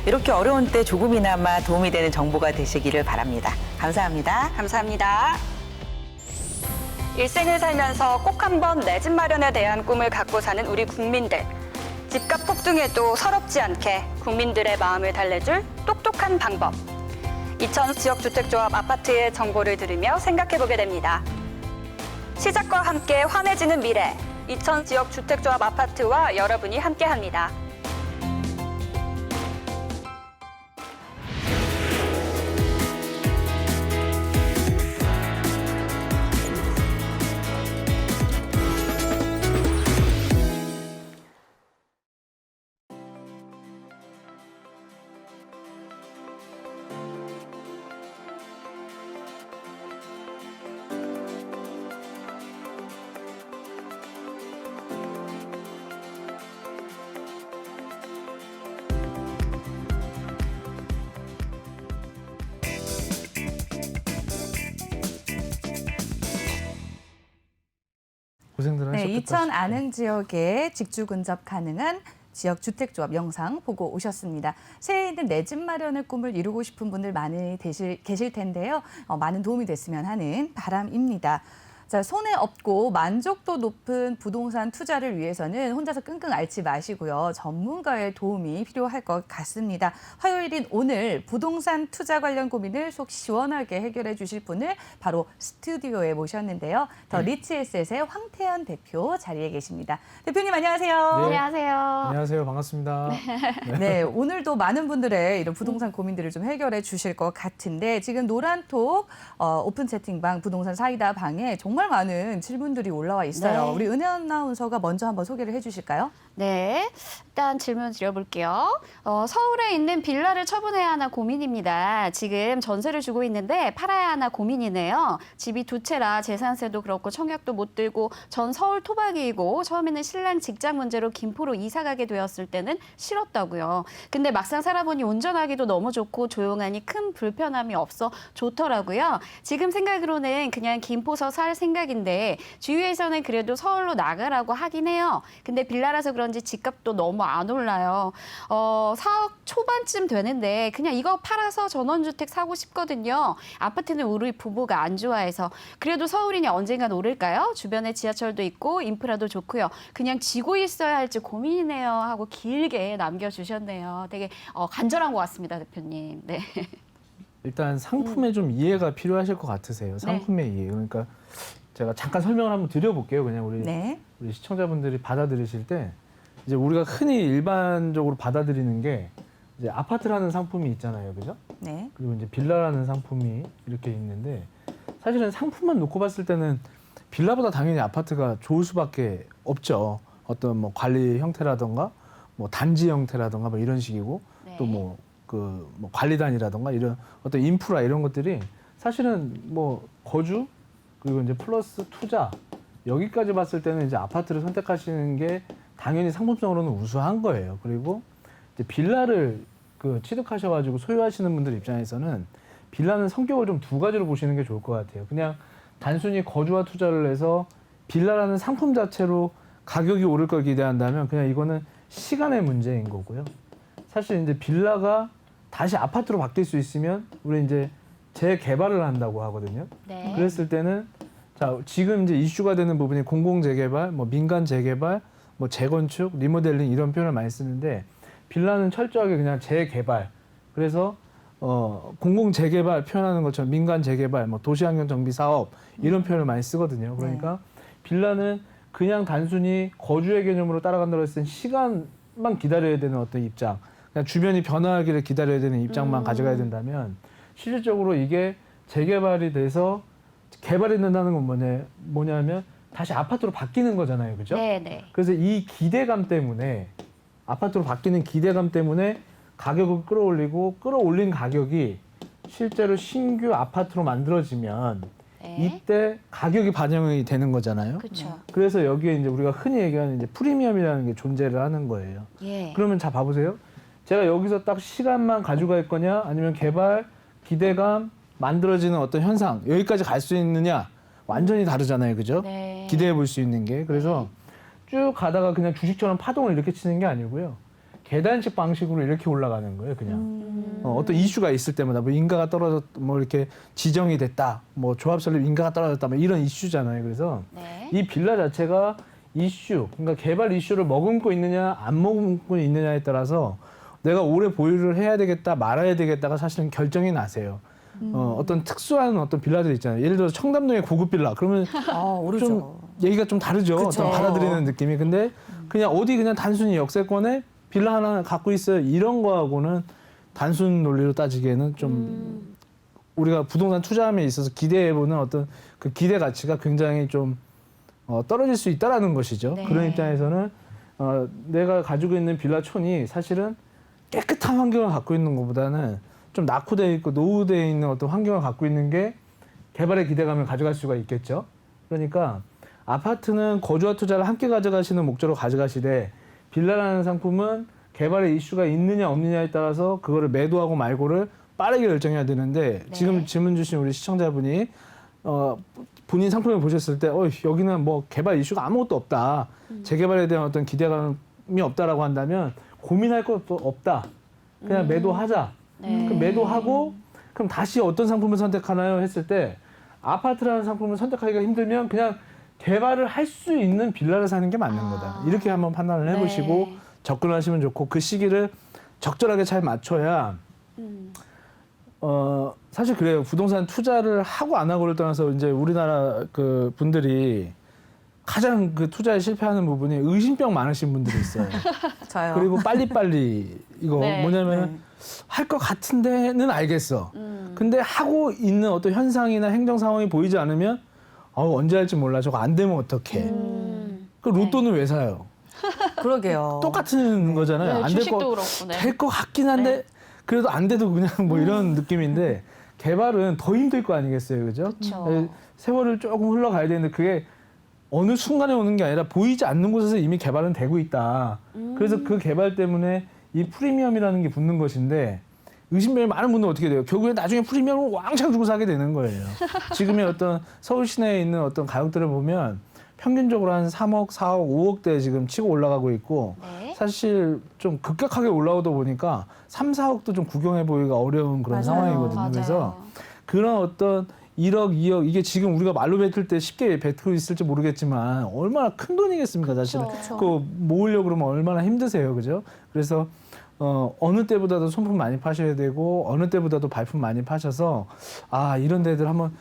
이렇게 어려운 때 조금이나마 도움이 되는 정보가 되시기를 바랍니다. 감사합니다. 감사합니다. 일생을 살면서 꼭 한번 내 집 마련에 대한 꿈을 갖고 사는 우리 국민들. 집값 폭등에도 서럽지 않게 국민들의 마음을 달래줄 똑똑한 방법. 이천 지역주택조합 아파트의 정보를 들으며 생각해보게 됩니다. 시작과 함께 환해지는 미래. 이천 지역주택조합 아파트와 여러분이 함께합니다. 고생들 네, 하셨겠다. 이천 안흥 지역에 직주 근접 가능한 지역 주택조합 영상 보고 오셨습니다. 새해 있는 내 집 마련의 꿈을 이루고 싶은 분들 많이 계실 텐데요. 많은 도움이 됐으면 하는 바람입니다. 자, 손에 없고 만족도 높은 부동산 투자를 위해서는 혼자서 끙끙 앓지 마시고요. 전문가의 도움이 필요할 것 같습니다. 화요일인 오늘 부동산 투자 관련 고민을 속 시원하게 해결해 주실 분을 바로 스튜디오에 모셨는데요. 더 리치에셋의 황태현 대표 자리에 계십니다. 대표님 안녕하세요. 네. 안녕하세요. 안녕하세요. 반갑습니다. 네, 오늘도 많은 분들의 이런 부동산 고민들을 좀 해결해 주실 것 같은데 지금 노란톡 오픈 채팅방 부동산 사이다 방에 정말 많은 질문들이 올라와 있어요. 네. 우리 은혜 아나운서가 먼저 한번 소개를 해주실까요? 네, 일단 질문 드려볼게요. 서울에 있는 빌라를 처분해야 하나 고민입니다. 지금 전세를 주고 있는데 팔아야 하나 고민이네요. 집이 두 채라 재산세도 그렇고 청약도 못 들고 전 서울 토박이이고 처음에는 신랑 직장 문제로 김포로 이사 가게 되었을 때는 싫었다고요. 근데 막상 살아보니 운전하기도 너무 좋고 조용하니 큰 불편함이 없어 좋더라고요. 지금 생각으로는 그냥 김포서 살 생각인데 주위에서는 그래도 서울로 나가라고 하긴 해요. 근데 빌라라서 그런지 그런지 집값도 너무 안 올라요. 4억 초반쯤 되는데 그냥 이거 팔아서 전원주택 사고 싶거든요. 아파트는 우리 부부가 안 좋아해서. 그래도 서울이니 언젠간 오를까요? 주변에 지하철도 있고 인프라도 좋고요. 그냥 지고 있어야 할지 고민이네요 하고 길게 남겨주셨네요. 되게 간절한 것 같습니다, 대표님. 네. 일단 상품에 좀 이해가 필요하실 것 같으세요. 상품의 이해. 그러니까 제가 잠깐 설명을 한번 드려볼게요. 그냥 네. 우리 시청자분들이 받아들이실 때 이제 우리가 흔히 일반적으로 받아들이는 게 이제 아파트라는 상품이 있잖아요, 그죠? 네. 그리고 이제 빌라라는 상품이 이렇게 있는데 사실은 상품만 놓고 봤을 때는 빌라보다 당연히 아파트가 좋을 수밖에 없죠. 어떤 뭐 관리 형태라던가 뭐 단지 형태라던가 뭐 이런 식이고 네. 또 뭐 뭐 관리단이라던가 이런 어떤 인프라 이런 것들이 사실은 뭐 거주 그리고 이제 플러스 투자 여기까지 봤을 때는 이제 아파트를 선택하시는 게 당연히 상품성으로는 우수한 거예요. 그리고 이제 빌라를 취득하셔가지고 소유하시는 분들 입장에서는 빌라는 성격을 좀 두 가지로 보시는 게 좋을 것 같아요. 그냥 단순히 거주와 투자를 해서 빌라라는 상품 자체로 가격이 오를 걸 기대한다면 그냥 이거는 시간의 문제인 거고요. 사실 이제 빌라가 다시 아파트로 바뀔 수 있으면 우리 이제 재개발을 한다고 하거든요. 네. 그랬을 때는 자 지금 이제 이슈가 되는 부분이 공공 재개발, 뭐 민간 재개발, 뭐 재건축, 리모델링 이런 표현을 많이 쓰는데 빌라는 철저하게 그냥 재개발. 그래서 공공 재개발 표현하는 것처럼 민간 재개발, 뭐 도시환경 정비 사업 이런 표현을 많이 쓰거든요. 그러니까 빌라는 그냥 단순히 거주의 개념으로 따라간다고 했을 때 시간만 기다려야 되는 어떤 입장, 그냥 주변이 변화하기를 기다려야 되는 입장만 가져가야 된다면 실질적으로 이게 재개발이 돼서 개발이 된다는 건 뭐냐면 다시 아파트로 바뀌는 거잖아요, 그죠? 네. 그래서 이 기대감 때문에 아파트로 바뀌는 기대감 때문에 가격을 끌어올리고 끌어올린 가격이 실제로 신규 아파트로 만들어지면 네. 이때 가격이 반영이 되는 거잖아요. 그렇죠. 그래서 여기에 이제 우리가 흔히 얘기하는 이제 프리미엄이라는 게 존재를 하는 거예요. 예. 그러면 자 봐보세요. 제가 여기서 딱 시간만 가져갈 거냐 아니면 개발, 기대감, 만들어지는 어떤 현상 여기까지 갈 수 있느냐 완전히 다르잖아요. 그죠? 네. 기대해 볼 수 있는 게. 그래서 쭉 가다가 그냥 주식처럼 파동을 이렇게 치는 게 아니고요. 계단식 방식으로 이렇게 올라가는 거예요. 그냥. 어떤 이슈가 있을 때마다 뭐 인가가 떨어졌 뭐 이렇게 지정이 됐다. 뭐 조합 설립 인가가 떨어졌다. 뭐 이런 이슈잖아요. 그래서 네. 이 빌라 자체가 이슈, 그러니까 개발 이슈를 머금고 있느냐 안 머금고 있느냐에 따라서 내가 오래 보유를 해야 되겠다 말아야 되겠다가 사실은 결정이 나세요. 어떤 특수한 어떤 빌라들 있잖아요. 예를 들어서 청담동의 고급 빌라 그러면 오르죠. 좀 얘기가 좀 다르죠. 그쵸. 어떤 받아들이는 느낌이. 근데 그냥 어디 그냥 단순히 역세권에 빌라 하나 갖고 있어요. 이런 거하고는 단순 논리로 따지기에는 좀 우리가 부동산 투자함에 있어서 기대해보는 어떤 그 기대 가치가 굉장히 좀 떨어질 수 있다라는 것이죠. 네. 그런 입장에서는 내가 가지고 있는 빌라촌이 사실은 깨끗한 환경을 갖고 있는 것보다는 좀 낙후되어 있고 노후되어 있는 어떤 환경을 갖고 있는 게 개발의 기대감을 가져갈 수가 있겠죠. 그러니까 아파트는 거주와 투자를 함께 가져가시는 목적으로 가져가시되 빌라라는 상품은 개발의 이슈가 있느냐 없느냐에 따라서 그거를 매도하고 말고를 빠르게 결정해야 되는데 네. 지금 질문 주신 우리 시청자분이 본인 상품을 보셨을 때 여기는 뭐 개발 이슈가 아무것도 없다. 재개발에 대한 어떤 기대감이 없다라고 한다면 고민할 것도 없다. 그냥 매도하자. 네. 그럼 매도하고 그럼 다시 어떤 상품을 선택하나요? 했을 때 아파트라는 상품을 선택하기가 힘들면 그냥 개발을 할 수 있는 빌라를 사는 게 맞는 거다. 이렇게 한번 판단을 해보시고 네. 접근하시면 좋고 그 시기를 적절하게 잘 맞춰야 사실 그래요. 부동산 투자를 하고 안 하고를 떠나서 이제 우리나라 그 분들이 가장 그 투자에 실패하는 부분이 의심병 많으신 분들이 있어요. 저요. 그리고 빨리빨리 이거 네. 뭐냐면 할 것 같은데는 알겠어. 근데 하고 있는 어떤 현상이나 행정 상황이 보이지 않으면 언제 할지 몰라. 저거 안 되면 어떡해. 그 로또는 왜 사요? 그러게요. 똑같은 거잖아요. 네, 안 주식도 그렇고. 네. 될 것 같긴 한데 그래도 안 돼도 그냥 뭐 이런 느낌인데 개발은 더 힘들 거 아니겠어요, 그죠? 그쵸. 세월을 조금 흘러가야 되는데 그게 어느 순간에 오는 게 아니라 보이지 않는 곳에서 이미 개발은 되고 있다. 그래서 그 개발 때문에 이 프리미엄이라는 게 붙는 것인데 의심병이 많은 분들은 어떻게 돼요? 결국에 나중에 프리미엄을 왕창 주고 사게 되는 거예요. 지금의 어떤 서울 시내에 있는 어떤 가격들을 보면 평균적으로 한 3억, 4억, 5억대 지금 치고 올라가고 있고 네. 사실 좀 급격하게 올라오다 보니까 3, 4억도 좀 구경해 보기가 어려운 그런 맞아요. 상황이거든요. 맞아요. 그래서 그런 어떤 1억, 2억 이게 지금 우리가 말로 뱉을 때 쉽게 뱉고 있을지 모르겠지만 얼마나 큰 돈이겠습니까, 사실은. 그쵸. 그거 모으려고 그러면 얼마나 힘드세요, 그죠? 그래서 어느 때보다도 손품 많이 파셔야 되고 어느 때보다도 발품 많이 파셔서 아 이런 데들 한번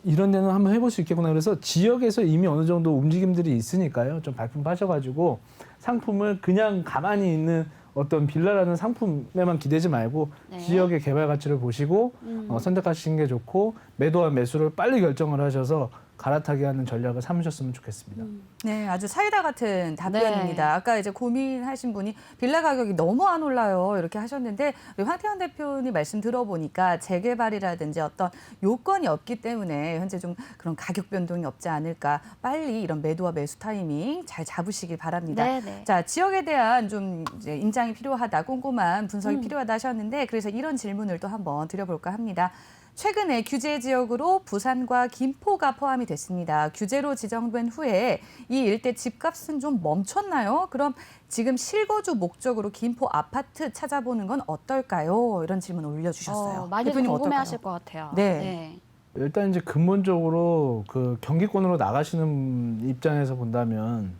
이런 데는 한번 해볼 수 있겠구나. 그래서 지역에서 이미 어느 정도 움직임들이 있으니까요. 좀 발품 파셔가지고 상품을 그냥 가만히 있는 어떤 빌라라는 상품에만 기대지 말고 네. 지역의 개발 가치를 보시고 선택하시는 게 좋고 매도와 매수를 빨리 결정을 하셔서 갈아타게 하는 전략을 삼으셨으면 좋겠습니다. 네, 아주 사이다 같은 답변입니다. 아까 이제 고민하신 분이 빌라 가격이 너무 안 올라요 이렇게 하셨는데 우리 황태현 대표님 말씀 들어보니까 재개발이라든지 어떤 요건이 없기 때문에 현재 좀 그런 가격 변동이 없지 않을까. 빨리 이런 매도와 매수 타이밍 잘 잡으시길 바랍니다. 네네. 자, 지역에 대한 좀 이제 인장이 필요하다, 꼼꼼한 분석이 필요하다 하셨는데 그래서 이런 질문을 또 한번 드려볼까 합니다. 최근에 규제 지역으로 부산과 김포가 포함이 됐습니다. 규제로 지정된 후에 이 일대 집값은 좀 멈췄나요? 그럼 지금 실거주 목적으로 김포 아파트 찾아보는 건 어떨까요? 이런 질문 올려주셨어요. 많이들 대표님 궁금해하실 어떨까요? 것 같아요. 네. 일단 이제 근본적으로 그 경기권으로 나가시는 입장에서 본다면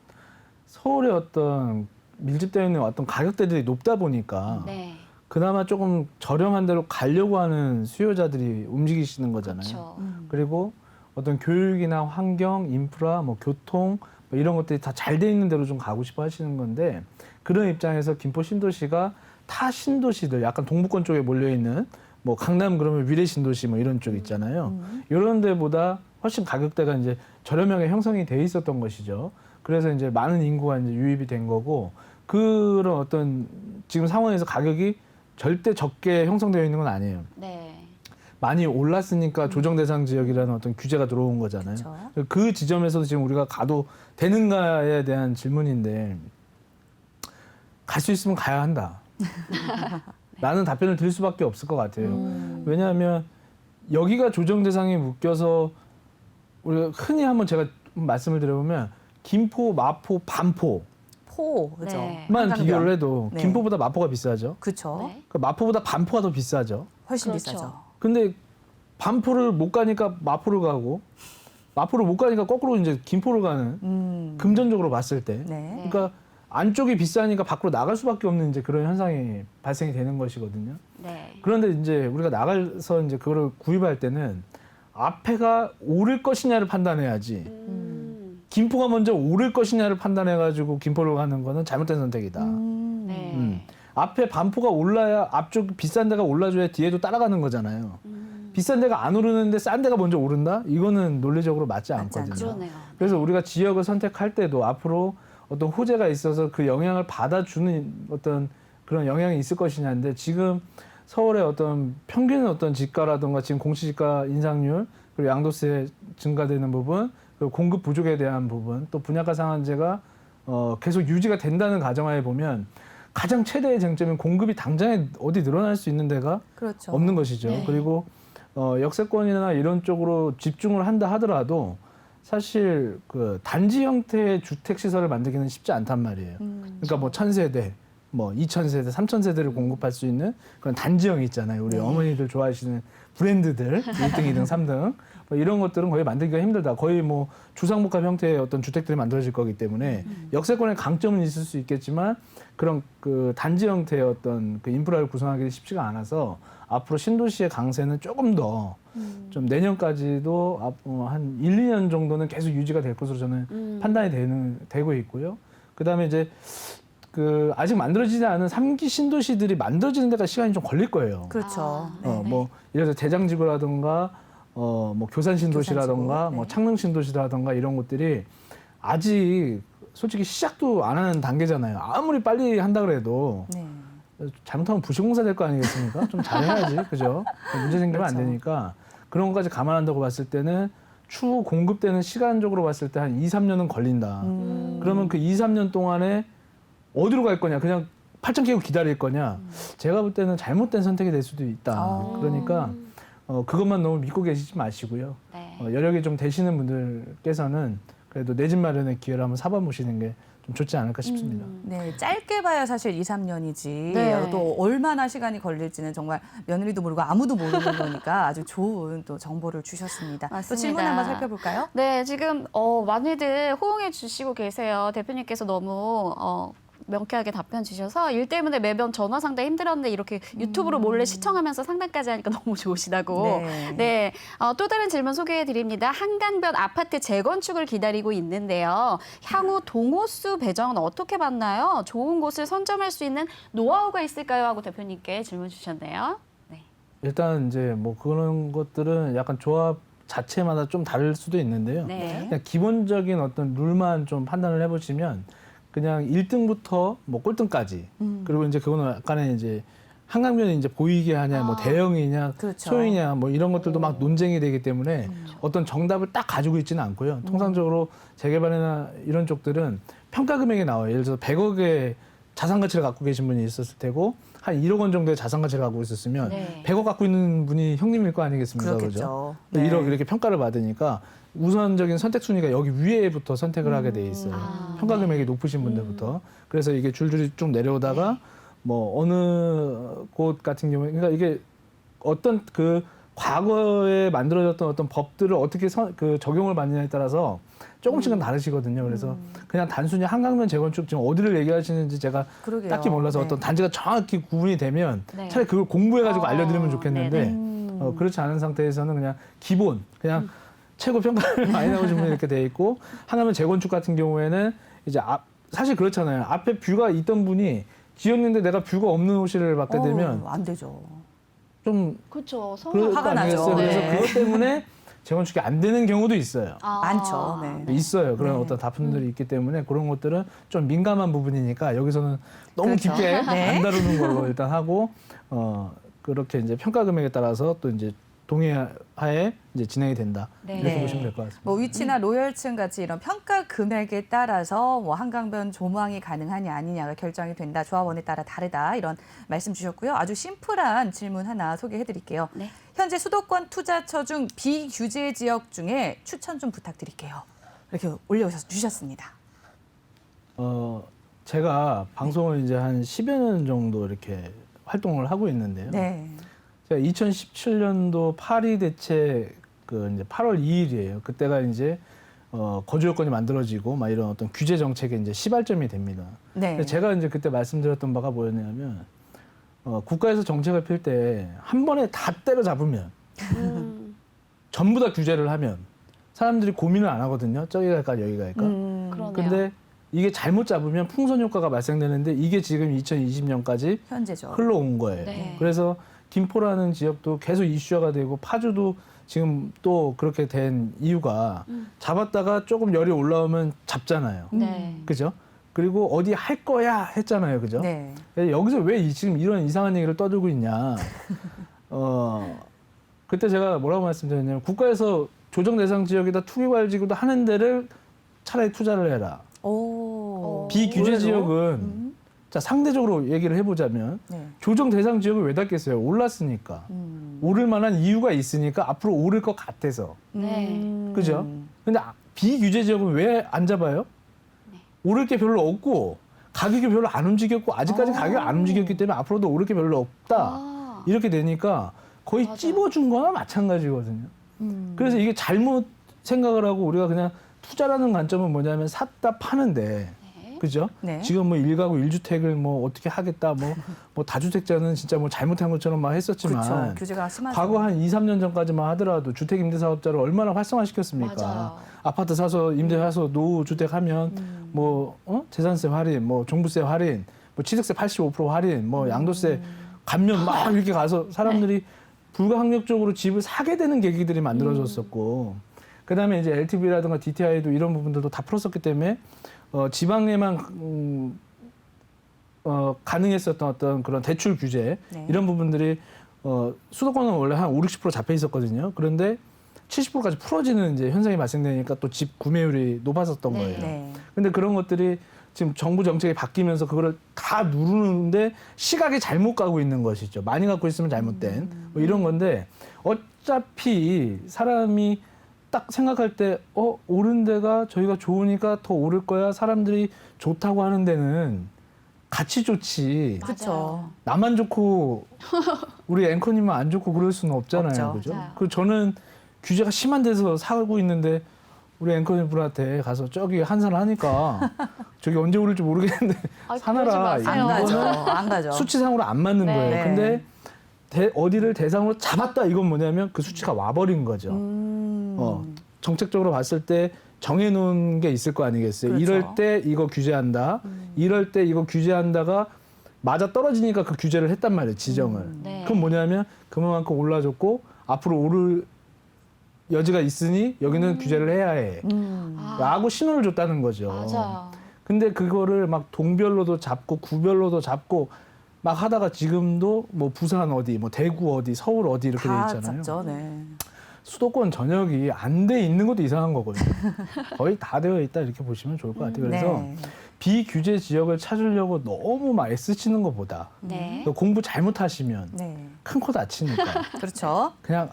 서울의 어떤 밀집되어 있는 어떤 가격대들이 높다 보니까 네. 그나마 조금 저렴한 데로 가려고 하는 수요자들이 움직이시는 거잖아요. 그렇죠. 그리고 어떤 교육이나 환경, 인프라, 뭐 교통 뭐 이런 것들이 다 잘 돼 있는 데로 좀 가고 싶어 하시는 건데 그런 입장에서 김포 신도시가 타 신도시들 약간 동부권 쪽에 몰려 있는 뭐 강남 그러면 위례 신도시 뭐 이런 쪽 있잖아요. 이런 데보다 훨씬 가격대가 이제 저렴하게 형성이 돼 있었던 것이죠. 그래서 이제 많은 인구가 이제 유입이 된 거고 그런 어떤 지금 상황에서 가격이 절대 적게 형성되어 있는 건 아니에요. 네. 많이 올랐으니까 조정 대상 지역이라는 어떤 규제가 들어온 거잖아요. 그렇죠. 그 지점에서도 지금 우리가 가도 되는가에 대한 질문인데 갈 수 있으면 가야 한다. 라는 답변을 드릴 수밖에 없을 것 같아요. 왜냐하면 여기가 조정 대상에 묶여서 우리가 흔히 한번 제가 말씀을 드려보면 김포, 마포, 반포 포, 그죠? 네. 만 한강변. 비교를 해도 네. 김포보다 마포가 비싸죠. 그렇죠. 네. 그러니까 마포보다 반포가 더 비싸죠. 훨씬 그렇죠. 비싸죠. 근데 반포를 못 가니까 마포를 가고 마포를 못 가니까 거꾸로 이제 김포를 가는 금전적으로 봤을 때 네. 그러니까 안쪽이 비싸니까 밖으로 나갈 수밖에 없는 이제 그런 현상이 발생이 되는 것이거든요. 네. 그런데 이제 우리가 나가서 이제 그거를 구입할 때는 앞에가 오를 것이냐를 판단해야지. 김포가 먼저 오를 것이냐를 판단해가지고 김포로 가는 거는 잘못된 선택이다. 네. 앞에 반포가 올라야 앞쪽 비싼 데가 올라줘야 뒤에도 따라가는 거잖아요. 비싼 데가 안 오르는데 싼 데가 먼저 오른다? 이거는 논리적으로 맞지 않거든요. 그러네요. 그래서 우리가 지역을 선택할 때도 앞으로 어떤 호재가 있어서 그 영향을 받아주는 어떤 그런 영향이 있을 것이냐인데 지금 서울의 어떤 평균 어떤 집가라든가 지금 공시지가 인상률 그리고 양도세 증가되는 부분 그리고 공급 부족에 대한 부분 또 분양가 상한제가 계속 유지가 된다는 가정하에 보면 가장 최대의 쟁점은 공급이 당장에 어디 늘어날 수 있는 데가 그렇죠. 없는 것이죠. 네. 그리고 역세권이나 이런 쪽으로 집중을 한다 하더라도 사실 그 단지 형태의 주택 시설을 만들기는 쉽지 않단 말이에요. 그러니까 뭐 1000세대, 뭐 2000세대, 3000세대를 공급할 수 있는 그런 단지형이 있잖아요. 우리 어머니들 좋아하시는 브랜드들 1등, 2등, 3등 뭐 이런 것들은 거의 만들기가 힘들다. 거의 뭐 주상복합 형태의 어떤 주택들이 만들어질 거기 때문에 역세권의 강점은 있을 수 있겠지만 그런 그 단지 형태의 어떤 그 인프라를 구성하기 되십지가 않아서 앞으로 신도시의 강세는 조금 더 좀 내년까지도 한 1, 2년 정도는 계속 유지가 될 것으로 저는 판단이 되고 있고요. 그다음에 이제 그 아직 만들어지지 않은 3기 신도시들이 만들어지는 데가 시간이 좀 걸릴 거예요. 그렇죠. 뭐 예를 들어 대장지구라든가 뭐 교산 신도시라든가 교산지구, 뭐 네. 창릉 신도시라든가 이런 것들이 아직 솔직히 시작도 안 하는 단계잖아요. 아무리 빨리 한다 그래도 네. 잘못하면 부실공사 될 거 아니겠습니까? 좀 잘해야지, 그죠? 문제 생기면 안 그렇죠. 되니까 그런 것까지 감안한다고 봤을 때는 추후 공급되는 시간적으로 봤을 때 한 2, 3년은 걸린다. 그러면 그 2, 3년 동안에 어디로 갈 거냐? 그냥 팔짱 끼고 기다릴 거냐? 제가 볼 때는 잘못된 선택이 될 수도 있다. 그러니까 그것만 너무 믿고 계시지 마시고요. 네. 여력이 좀 되시는 분들께서는 그래도 내 집 마련의 기회를 한번 사봐보시는 게 좀 좋지 않을까 싶습니다. 네, 짧게 봐야 사실 2, 3년이지 네. 또 얼마나 시간이 걸릴지는 정말 며느리도 모르고 아무도 모르는 거니까 아주 좋은 또 정보를 주셨습니다. 또 맞습니다. 질문 한번 살펴볼까요? 네, 지금 많이들 호응해 주시고 계세요. 대표님께서 너무 명쾌하게 답변 주셔서 일 때문에 매번 전화 상담 힘들었는데 이렇게 유튜브로 몰래 시청하면서 상담까지 하니까 너무 좋으시다고. 네. 또 다른 질문 소개해 드립니다. 한강변 아파트 재건축을 기다리고 있는데요. 향후 동호수 배정은 어떻게 받나요? 좋은 곳을 선점할 수 있는 노하우가 있을까요? 하고 대표님께 질문 주셨네요. 네. 일단 이제 뭐 그런 것들은 약간 조합 자체마다 좀 다를 수도 있는데요. 네. 그냥 기본적인 어떤 룰만 좀 판단을 해보시면 그냥 1등부터 뭐 꼴등까지 그리고 이제 그거는 약간의 이제 한강변이 이제 보이게 하냐, 뭐 대형이냐, 그렇죠. 소형이냐, 뭐 이런 것들도 막 논쟁이 되기 때문에 어떤 정답을 딱 가지고 있지는 않고요. 통상적으로 재개발이나 이런 쪽들은 평가 금액이 나와요. 예를 들어서 100억의 자산 가치를 갖고 계신 분이 있었을 테고 한 1억 원 정도의 자산 가치를 갖고 있었으면 네. 100억 갖고 있는 분이 형님일 거 아니겠습니까? 그렇겠죠. 그죠? 1억 이렇게 평가를 받으니까 우선적인 선택 순위가 여기 위에부터 선택을 하게 돼 있어요. 평가 금액이 높으신 분들부터. 그래서 이게 줄줄이 쭉 내려오다가 뭐 어느 곳 같은 경우에 그러니까 이게 어떤 그 과거에 만들어졌던 어떤 법들을 어떻게 적용을 받느냐에 따라서 조금씩은 다르시거든요. 그래서 그냥 단순히 한강변 재건축 지금 어디를 얘기하시는지 제가 그러게요. 딱히 몰라서 네. 어떤 단지가 정확히 구분이 되면 네. 차라리 그걸 공부해가지고 알려드리면 네네. 좋겠는데 그렇지 않은 상태에서는 그냥 기본 그냥 최고 평가를 많이 나오신 분이 이렇게 돼 있고 하나면 재건축 같은 경우에는 이제 사실 그렇잖아요. 앞에 뷰가 있던 분이 지었는데 내가 뷰가 없는 호실을 받게 되면 안 되죠. 좀 그렇죠. 그럴 거 화가 나죠. 아니겠어요. 그래서 네. 그것 때문에 재건축이 안 되는 경우도 있어요. 많죠. 네. 있어요. 그런 네. 어떤 다툼들이 있기 때문에 그런 것들은 좀 민감한 부분이니까 여기서는 너무 그렇죠. 깊게 네. 안 다루는 걸로 일단 하고 그렇게 이제 평가 금액에 따라서 또 이제 동의하에 이제 진행이 된다. 네. 이렇게 네. 보시면 될 것 같습니다. 뭐 위치나 로열층 같이 이런 평가 금액에 따라서 뭐 한강변 조망이 가능하냐 아니냐가 결정이 된다. 조합원에 따라 다르다. 이런 말씀 주셨고요. 아주 심플한 질문 하나 소개해 드릴게요. 네. 현재 수도권 투자처 중 비규제 지역 중에 추천 좀 부탁드릴게요. 이렇게 올려주셨습니다. 제가 방송을 이제 한 10여 년 정도 이렇게 활동을 하고 있는데요. 네. 제가 2017년도 파리 대책 그 이제 8월 2일이에요. 그때가 이제 거주 요건이 만들어지고 막 이런 어떤 규제 정책의 이제 시발점이 됩니다. 네. 근데 제가 이제 그때 말씀드렸던 바가 뭐였냐면 국가에서 정책을 필 때 한 번에 다 때려잡으면 전부 다 규제를 하면 사람들이 고민을 안 하거든요. 저기 갈까 여기 갈까. 그러네요. 근데 이게 잘못 잡으면 풍선 효과가 발생되는데 이게 지금 2020년까지 현재죠. 흘러온 거예요. 네. 그래서 김포라는 지역도 계속 이슈화가 되고 파주도 지금 또 그렇게 된 이유가 잡았다가 조금 열이 올라오면 잡잖아요. 네. 그죠? 그리고 어디 할 거야 했잖아요. 그죠? 네. 여기서 왜 지금 이런 이상한 얘기를 떠들고 있냐. 그때 제가 뭐라고 말씀드렸냐면 국가에서 조정 대상 지역에다 투기과열지구도 하는 데를 차라리 투자를 해라. 오. 비규제 의외로? 지역은 자 상대적으로 얘기를 해보자면 네. 조정 대상 지역을 왜 닫겠어요? 올랐으니까. 오를 만한 이유가 있으니까 앞으로 오를 것 같아서. 네. 그죠? 근데 비규제 지역은 왜 안 잡아요? 오를 게 별로 없고 가격이 별로 안 움직였고 아직까지 가격이 안 움직였기 때문에 앞으로도 오를 게 별로 없다. 이렇게 되니까 거의 찝어준 거나 마찬가지거든요. 그래서 이게 잘못 생각을 하고 우리가 그냥 투자라는 관점은 뭐냐면 샀다 파는데 그죠? 네. 지금 뭐 1가구 1주택을 뭐 어떻게 하겠다 뭐 다주택자는 진짜 뭐 잘못한 것처럼 막 했었지만 그렇죠. 규제가 심하죠. 과거 한 2, 3년 전까지만 하더라도 주택 임대 사업자를 얼마나 활성화시켰습니까? 맞아요. 아파트 사서 임대 사서 노후 주택 하면 뭐 재산세 할인, 뭐 종부세 할인, 뭐 취득세 85% 할인, 뭐 양도세 감면 막 이렇게 가서 사람들이 불가항력적으로 집을 사게 되는 계기들이 만들어졌었고 그다음에 이제 LTV라든가 DTI도 이런 부분들도 다 풀었었기 때문에 지방에만 가능했었던 어떤 그런 대출 규제 네. 이런 부분들이 수도권은 원래 한 5, 60% 잡혀 있었거든요. 그런데 70%까지 풀어지는 이제 현상이 발생되니까 또 집 구매율이 높아졌던 네. 거예요. 네. 근데 그런 것들이 지금 정부 정책이 바뀌면서 그거를 다 누르는데 시각이 잘못 가고 있는 것이죠. 많이 갖고 있으면 잘못된 뭐 이런 건데 어차피 사람이 딱 생각할 때 오른 데가 저희가 좋으니까 더 오를 거야. 사람들이 좋다고 하는 데는 같이 좋지. 그렇죠. 나만 좋고 우리 앵커님만 안 좋고 그럴 수는 없잖아요. 없죠. 그죠? 맞아요. 그 저는 규제가 심한 데서 살고 있는데 우리 앵커님 분한테 가서 저기 한산 하니까 저기 언제 오를지 모르겠는데 사나라. 그러지 안 마세요. 가죠. 안 가죠. 수치상으로 안 맞는 네. 거예요. 네. 근데 어디를 대상으로 잡았다 이건 뭐냐면 그 수치가 와버린 거죠. 정책적으로 봤을 때 정해놓은 게 있을 거 아니겠어요. 그렇죠. 이럴 때 이거 규제한다. 이럴 때 이거 규제한다가 맞아 떨어지니까 그 규제를 했단 말이에요. 지정을. 네. 그럼 뭐냐면 그만큼 올라줬고 앞으로 오를 여지가 있으니 여기는 규제를 해야 해. 라고 신호를 줬다는 거죠. 맞아요. 근데 그거를 막 동별로도 잡고 구별로도 잡고 막 하다가 지금도 뭐 부산 어디, 뭐 대구 어디, 서울 어디 이렇게 돼 다 있잖아요. 잡죠. 네. 수도권 전역이 안 돼 있는 것도 이상한 거거든요. 거의 다 되어 있다 이렇게 보시면 좋을 것 같아요. 그래서 네. 비규제 지역을 찾으려고 너무 막 애쓰시는 것보다 네. 공부 잘못하시면 네. 큰 코 다치니까 그렇죠. 그냥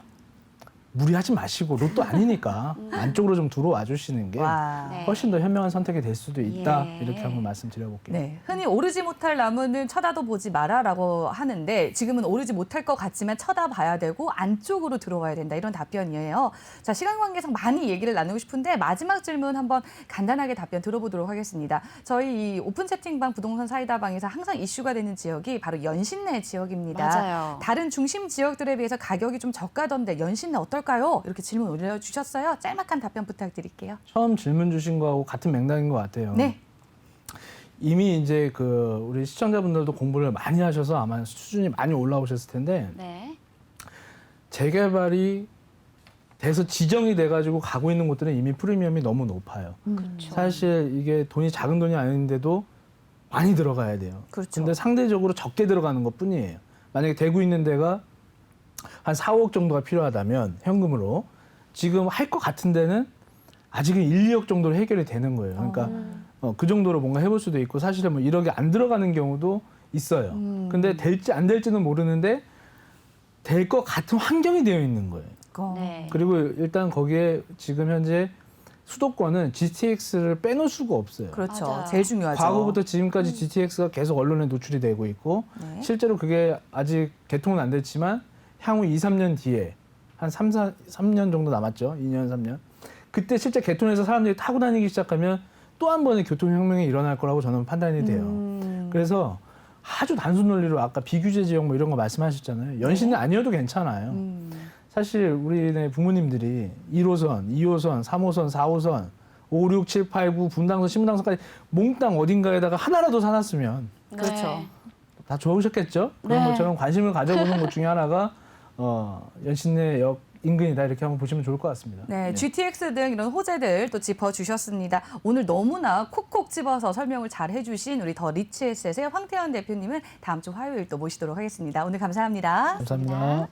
무리하지 마시고 로또 아니니까 안쪽으로 좀 들어와 주시는 게 와. 네. 훨씬 더 현명한 선택이 될 수도 있다. 예. 이렇게 한번 말씀드려볼게요. 네, 흔히 오르지 못할 나무는 쳐다도 보지 마라라고 하는데 지금은 오르지 못할 것 같지만 쳐다봐야 되고 안쪽으로 들어와야 된다 이런 답변이에요. 자, 시간 관계상 많이 얘기를 나누고 싶은데 마지막 질문 한번 간단하게 답변 들어보도록 하겠습니다. 저희 이 오픈 채팅방 부동산 사이다방에서 항상 이슈가 되는 지역이 바로 연신내 지역입니다. 맞아요. 다른 중심 지역들에 비해서 가격이 좀 저가던데 연신내 어떨까요? 이렇게 질문 올려주셨어요. 짤막한 답변 부탁드릴게요. 처음 질문 주신 거하고 같은 맥락인 것 같아요. 네. 이미 이제 우리 시청자분들도 공부를 많이 하셔서 아마 수준이 많이 올라오셨을 텐데 네. 재개발이 돼서 지정이 돼가지고 가고 있는 곳들은 이미 프리미엄이 너무 높아요. 사실 이게 돈이 작은 돈이 아닌데도 많이 들어가야 돼요. 그렇죠. 근데 상대적으로 적게 들어가는 것 뿐이에요. 만약에 대구 있는 데가 한 4, 5억 정도가 필요하다면 현금으로 지금 할 것 같은 데는 아직은 1, 2억 정도로 해결이 되는 거예요. 그러니까 그 정도로 뭔가 해볼 수도 있고 사실은 뭐 1억이 안 들어가는 경우도 있어요. 근데 될지 안 될지는 모르는데 될 것 같은 환경이 되어 있는 거예요. 네. 그리고 일단 거기에 지금 현재 수도권은 GTX를 빼놓을 수가 없어요. 그렇죠. 맞아요. 제일 중요하죠. 과거부터 지금까지 GTX가 계속 언론에 노출이 되고 있고 네. 실제로 그게 아직 개통은 안 됐지만 향후 2, 3년 뒤에 한 3년 정도 남았죠. 2년, 3년. 그때 실제 개통해서 사람들이 타고 다니기 시작하면 또 한 번의 교통혁명이 일어날 거라고 저는 판단이 돼요. 그래서 아주 단순 논리로 아까 비규제 지역 뭐 이런 거 말씀하셨잖아요. 연신은 아니어도 괜찮아요. 사실 우리네 부모님들이 1호선, 2호선, 3호선, 4호선, 5, 6, 7, 8, 9 분당선, 신분당선까지 몽땅 어딘가에다가 하나라도 사놨으면 그렇죠. 다 좋으셨겠죠? 그런 네. 것처럼 관심을 가져보는 것 중에 하나가 연신내역 인근이다 이렇게 한번 보시면 좋을 것 같습니다. 네, GTX 등 이런 호재들 또 짚어주셨습니다. 오늘 너무나 콕콕 집어서 설명을 잘 해주신 우리 더 리치에셋의 황태현 대표님은 다음 주 화요일 또 모시도록 하겠습니다. 오늘 감사합니다. 감사합니다.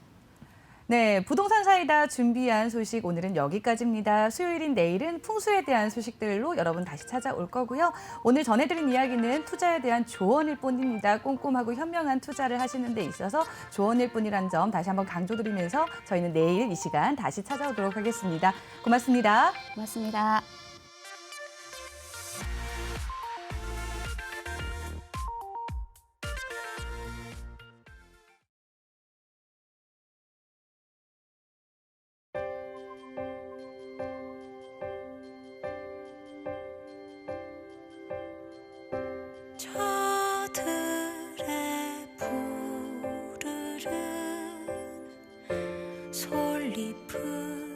네, 부동산 사이다 준비한 소식 오늘은 여기까지입니다. 수요일인 내일은 풍수에 대한 소식들로 여러분 다시 찾아올 거고요. 오늘 전해드린 이야기는 투자에 대한 조언일 뿐입니다. 꼼꼼하고 현명한 투자를 하시는 데 있어서 조언일 뿐이란 점 다시 한번 강조드리면서 저희는 내일 이 시간 다시 찾아오도록 하겠습니다. 고맙습니다. 고맙습니다. 저들의 푸르른 솔잎을